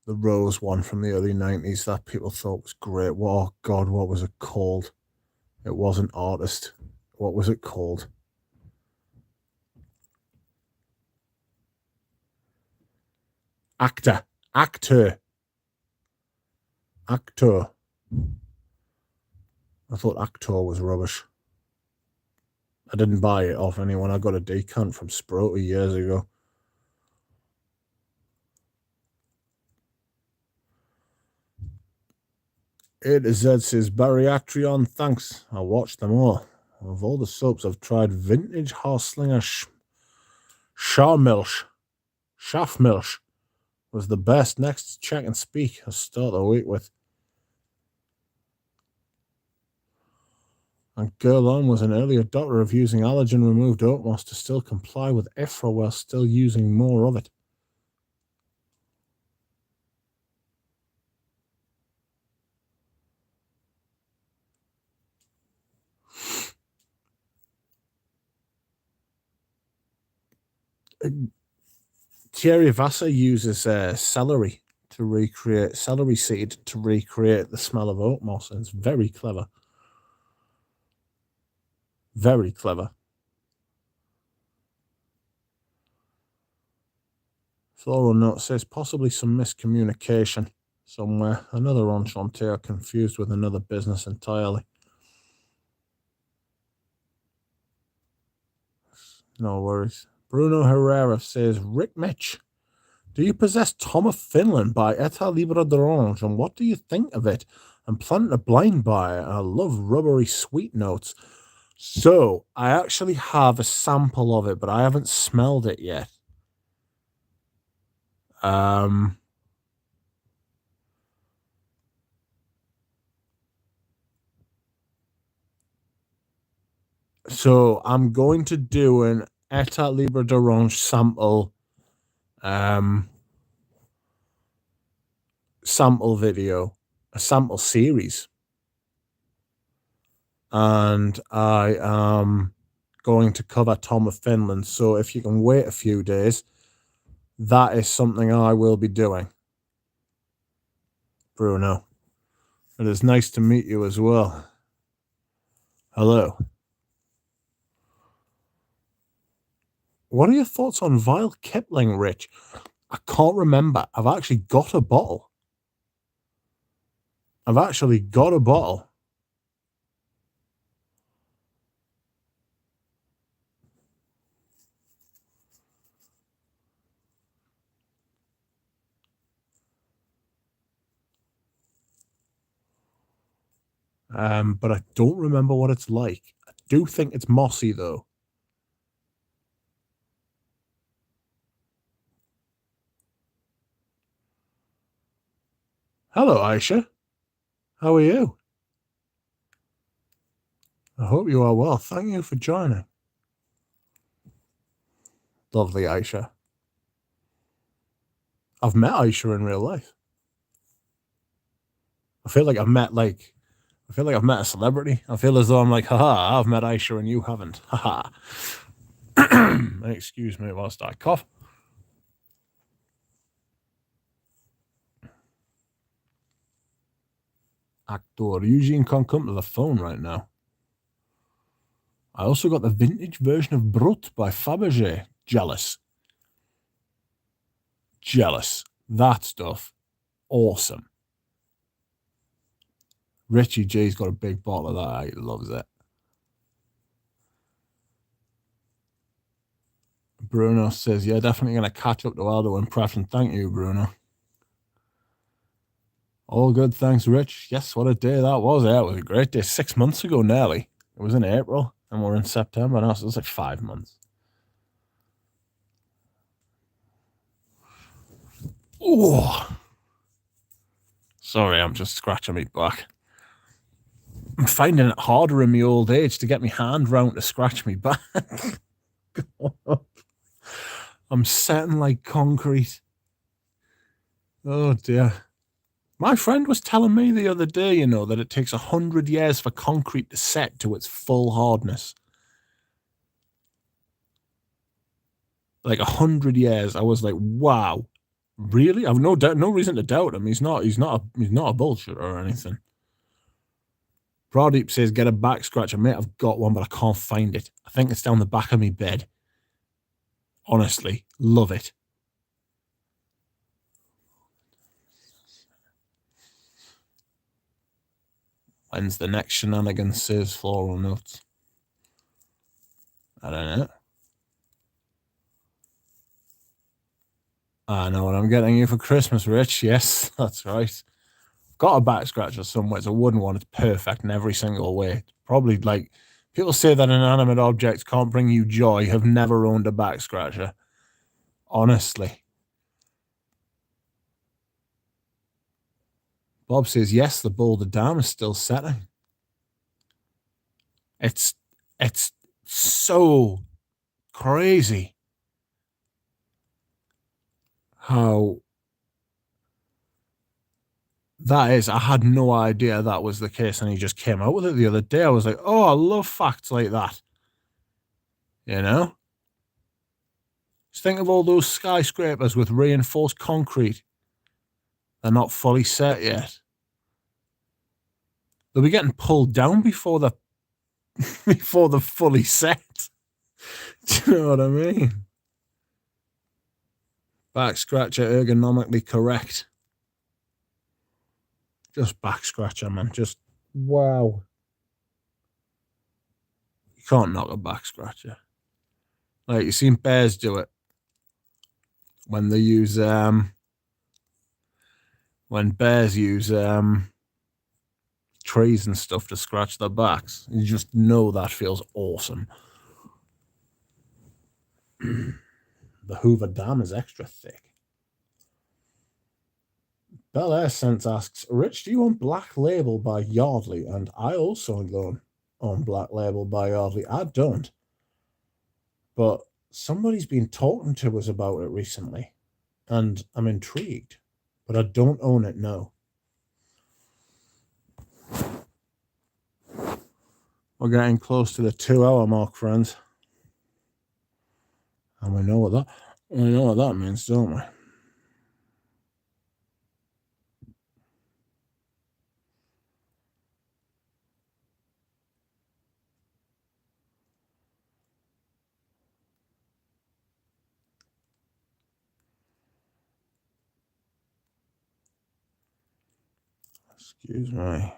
[SPEAKER 1] the rose one from the early 90s that people thought was great? Oh God, what was it called? It wasn't Artist. What was it called? Actor. I thought Actor was rubbish. I didn't buy it off anyone. I got a decant from Sproti years ago. A to Z says, Bariatrion, thanks. I watched them all. Of all the soaps I've tried, Vintage Horslinger Schafmilch was the best. Next, Check and Speak. I'll start the week with. And Guerlain was an early adopter of using allergen-removed oat moss to still comply with EFRA while still using more of it. Thierry Vassar uses celery seed to recreate the smell of oat moss, and it's very clever. Very clever. Floral note says possibly some miscommunication somewhere. Another enchanteur confused with another business entirely. No worries. Bruno Herrera says, Rick Mitch, do you possess Tom of Finland by Eta Libra d'Orange, and what do you think of it? I'm planning to blind buy it. I love rubbery sweet notes. So, I actually have a sample of it, but I haven't smelled it yet. So, I'm going to do an Eta Libra d'Orange sample video, a sample series. And I am going to cover Tom of Finland. So if you can wait a few days, that is something I will be doing. Bruno, it is nice to meet you as well. Hello. What are your thoughts on Vile Kipling, Rich? I can't remember. I've actually got a bottle. But I don't remember what it's like. I do think it's mossy, though. Hello, Aisha. How are you? I hope you are well. Thank you for joining. Lovely Aisha. I've met Aisha in real life. I feel like I've met a celebrity. I feel as though I'm like, haha, I've met Aisha and you haven't. Haha. Excuse me whilst I cough. Actor Eugene can't come to the phone right now. I also got the vintage version of Brut by Fabergé. Jealous. That stuff. Awesome. Richie J's got a big bottle of that. He loves it. Bruno says, yeah, definitely going to catch up to Aldo impression. Thank you, Bruno. All good, thanks, Rich. Yes, what a day that was. Yeah, it was a great day. 6 months ago, nearly. It was in April, and we're in September now, so it was like 5 months. Oh, sorry, I'm just scratching my back. I'm finding it harder in my old age to get my hand round to scratch me back. I'm setting like concrete. Oh, dear. My friend was telling me the other day, that it takes 100 years for concrete to set to its full hardness. Like 100 years. I was like, wow, really? I've no reason to doubt him. He's not a bullshitter or anything. Pradeep says, get a back scratcher. Mate, I've got one, but I can't find it. I think it's down the back of my bed. Honestly, love it. When's the next shenanigans, says Floral Notes? I don't know. I know what I'm getting you for Christmas, Rich. Yes, that's right. I've got a back scratcher somewhere. It's a wooden one. It's perfect in every single way. Probably like people say that inanimate objects can't bring you joy, have never owned a back scratcher. Honestly. Bob says, yes, the Boulder Dam is still setting. It's so crazy how that is. I had no idea that was the case, and he just came out with it the other day. I was like, oh, I love facts like that. Just think of all those skyscrapers with reinforced concrete. They're not fully set yet. They'll be getting pulled down before they're fully set. Do you know what I mean? Back scratcher ergonomically correct. Just back scratcher, man. Just wow. You can't knock a back scratcher. Like, you've seen bears do it when they use when bears use trees and stuff to scratch their backs. You just know that feels awesome. The Hoover Dam is extra thick. Bel Air Sense asks, Rich, do you own Black Label by Yardley? And I also own Black Label by Yardley. I don't. But somebody's been talking to us about it recently. And I'm intrigued. But I don't own it, no. We're getting close to the 2-hour mark, friends. And we know what that means, don't we? Excuse me.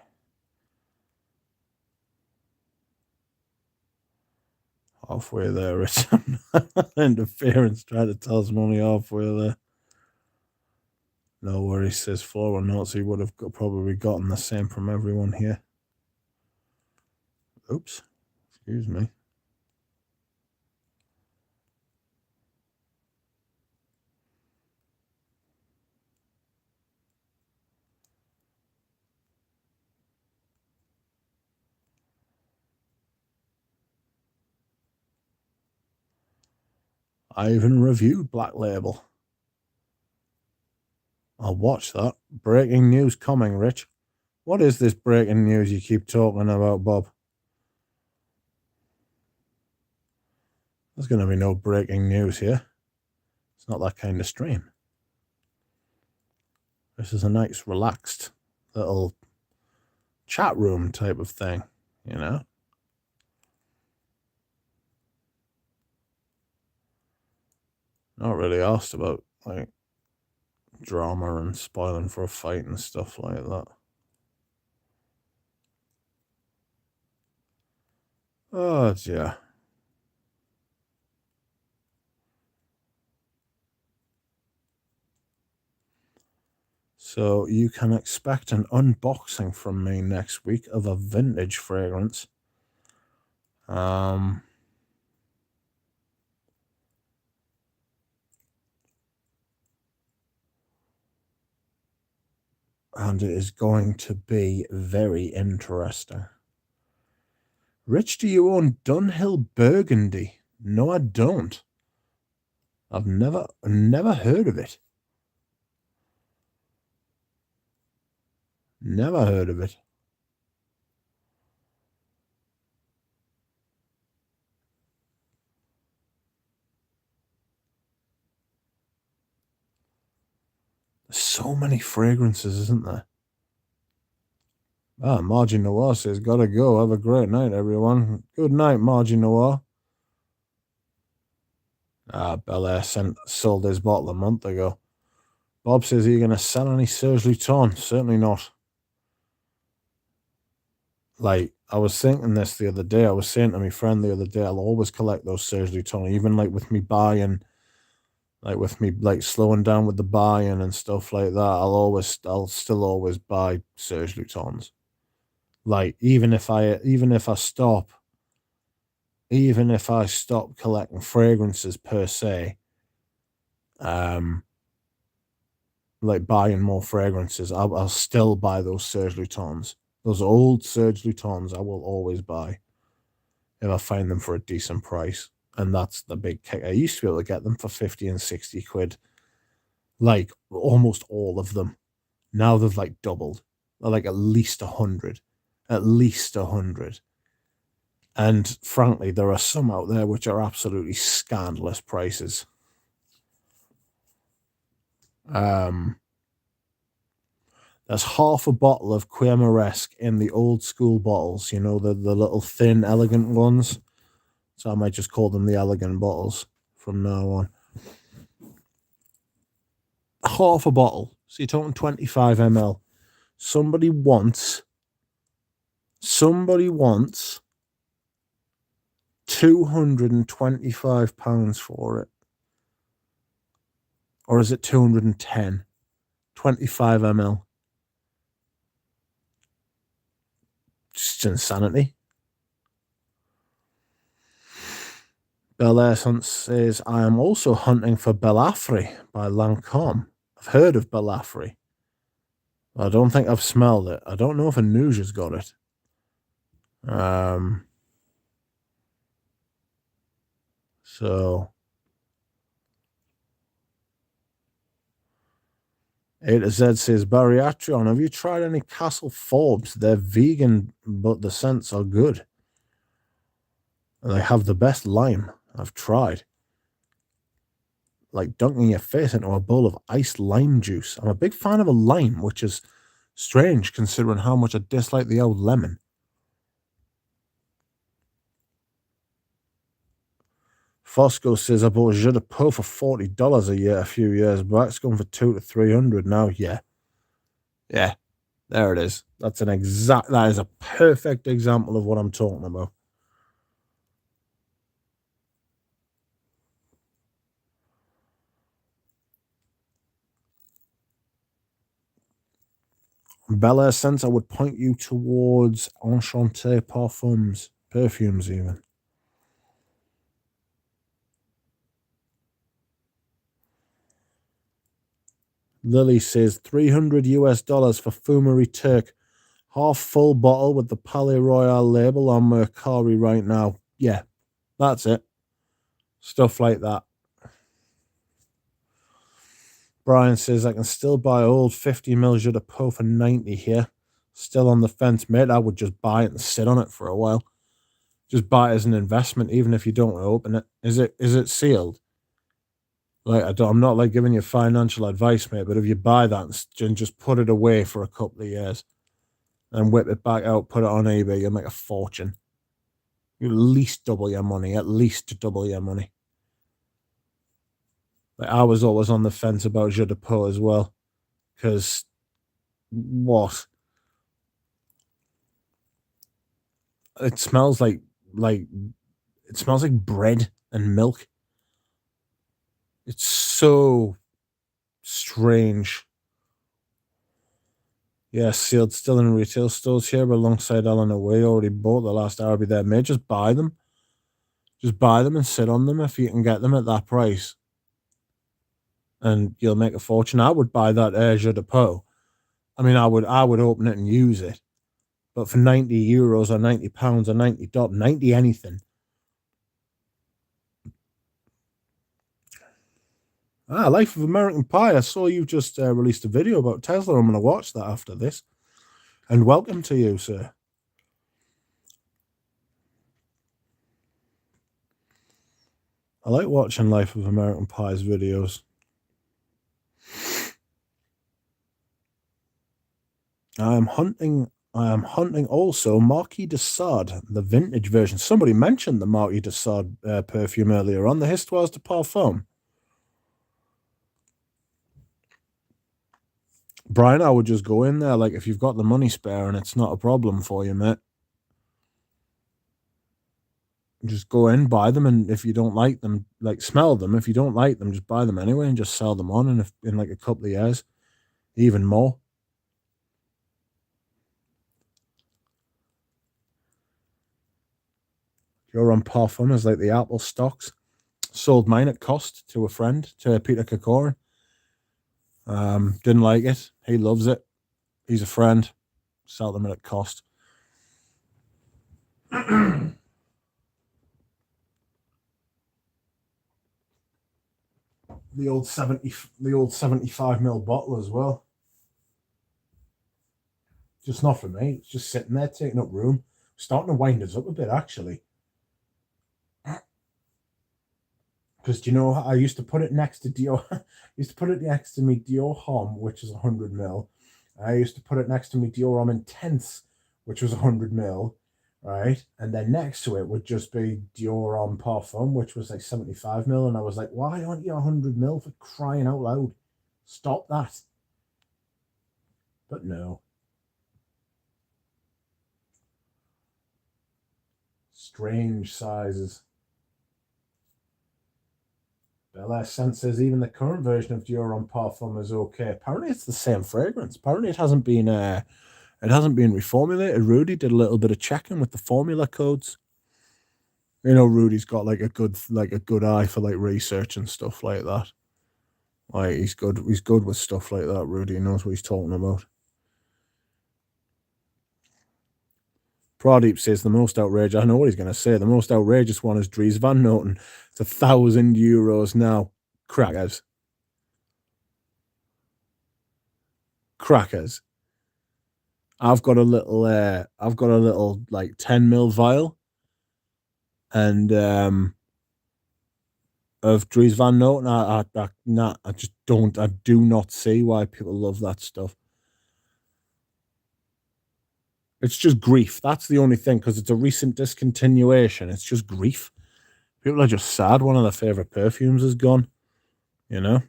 [SPEAKER 1] Halfway there, it's interference. Try to tell us I'm only halfway there. No worries, says Flora Notes. He would have probably gotten the same from everyone here. Oops. Excuse me. I even reviewed Black Label. I'll watch that. Breaking news coming, Rich. What is this breaking news you keep talking about, Bob? There's going to be no breaking news here. It's not that kind of stream. This is a nice, relaxed little chat room type of thing, you know? Not really asked about, like, drama and spoiling for a fight and stuff like that. Oh, yeah. So you can expect an unboxing from me next week of a vintage fragrance. And it is going to be very interesting. Rich, do you own Dunhill Burgundy? No, I don't. I've never heard of it. Never heard of it. There's so many fragrances, isn't there? Ah, Margie Noir says, gotta go. Have a great night, everyone. Good night, Margie Noir. Bel Air sold his bottle a month ago. Bob says, are you going to sell any Serge Luton? Certainly not. Like, I was thinking this the other day. I was saying to my friend the other day, I'll always collect those Serge Luton, even like with me buying, like with me like slowing down with the buying and stuff like that. I'll still always buy Serge Lutons. Like, even if I stop collecting fragrances per se, like buying more fragrances, I'll still buy those Serge Lutons. Those old Serge Lutons I will always buy if I find them for a decent price. And that's the big kick. I used to be able to get them for 50 and 60 quid. Like, almost all of them. Now they've, like, doubled. They're, like, at least 100. At least 100. And, frankly, there are some out there which are absolutely scandalous prices. There's half a bottle of Queer-Moresque in the old school bottles, you know, the little thin, elegant ones. So I might just call them the elegant bottles from now on. half a bottle. So you're talking 25 ml. Somebody wants £225 for it. Or is it 210? 25 ml. Just insanity. Bel Hunt says, I am also hunting for Belafri by Lancome. I've heard of Belafri. I don't think I've smelled it. I don't know if Anuja's got it. So A to Z says, Bariatrion, have you tried any Castle Forbes? They're vegan, but the scents are good. And they have the best lime. I've tried. Like dunking your face into a bowl of iced lime juice. I'm a big fan of a lime, which is strange considering how much I dislike the old lemon. Fosco says, I bought Jeu de Peau for $40 a few years back. It's going for $200 to $300 now. Yeah. Yeah. There it is. That is a perfect example of what I'm talking about. Bel Air Scents, I would point you towards Enchanté perfumes even. Lily says $300 for Fumery Turk. Half full bottle with the Palais Royal label on Mercari right now. Yeah, that's it. Stuff like that. Brian says, I can still buy old 50ml Jeu de Peau for $90 here. Still on the fence, mate. I would just buy it and sit on it for a while. Just buy it as an investment, even if you don't open it. Is it sealed? Like, I'm not like giving you financial advice, mate, but if you buy that and just put it away for a couple of years and whip it back out, put it on eBay, you'll make a fortune. You at least double your money. Like, I was always on the fence about Jeu de Peau as well, because what? It smells like bread and milk. It's so strange. Yeah, sealed, still in retail stores here, but alongside Alan Away. Already bought the last Araby there, mate. Just buy them. Just buy them and sit on them if you can get them at that price. And you'll make a fortune. I would buy that Jeu de Peau. I mean, I would open it and use it. But for €90 or £90 or $90 anything. Life of American Pie. I saw you just released a video about Tesla. I'm going to watch that after this. And welcome to you, sir. I like watching Life of American Pie's videos. I am hunting also Marquis de Sade, the vintage version. Somebody mentioned the Marquis de Sade perfume earlier on, the Histoires de Parfum. Brian, I would just go in there, like, if you've got the money spare and it's not a problem for you, mate. Just go in, buy them, and if you don't like them, like, smell them. If you don't like them, just buy them anyway and just sell them on in like a couple of years, even more. You're on Parfum is like the Apple stocks. Sold mine at cost to a friend, to Peter Kokorin. Didn't like it. He loves it. He's a friend. Sell them at cost. The old 75ml bottle as well. Just not for me. It's just sitting there taking up room. Starting to wind us up a bit, actually. Because, you know, I used to put it next to Dior. I used to put it next to me Dior Homme, which is 100ml. I used to put it next to me Dior Homme Intense, which was 100ml, right? And then next to it would just be Dior Homme Parfum, which was like 75ml. And I was like, why aren't you 100ml, for crying out loud? Stop that. But no. Strange sizes. Bel Air Scent says even the current version of Dior on Parfum is okay. Apparently it's the same fragrance. Apparently it hasn't been reformulated. Rudy did a little bit of checking with the formula codes. You know, Rudy's got like a good eye for like research and stuff like that. Like he's good with stuff like that. Rudy knows what he's talking about. Pradeep says the most outrageous. I know what he's going to say. The most outrageous one is Dries Van Noten. It's €1,000 now. Crackers. I've got a little like 10 ml vial, and of Dries Van Noten. I do not see why people love that stuff. It's just grief. That's the only thing, because it's a recent discontinuation. It's just grief. People are just sad. One of their favorite perfumes is gone. You know.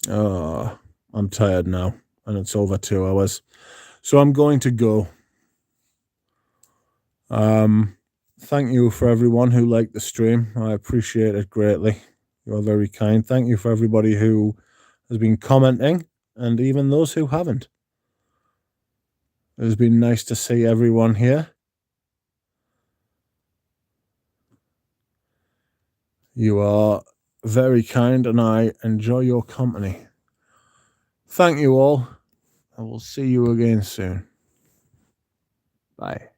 [SPEAKER 1] Oh, I'm tired now, and it's over 2 hours, so I'm going to go. Thank you for everyone who liked the stream. I appreciate it greatly. You are very kind. Thank you for everybody who has been commenting, and even those who haven't. It has been nice to see everyone here. You are very kind, and I enjoy your company. Thank you all. I will see you again soon. Bye.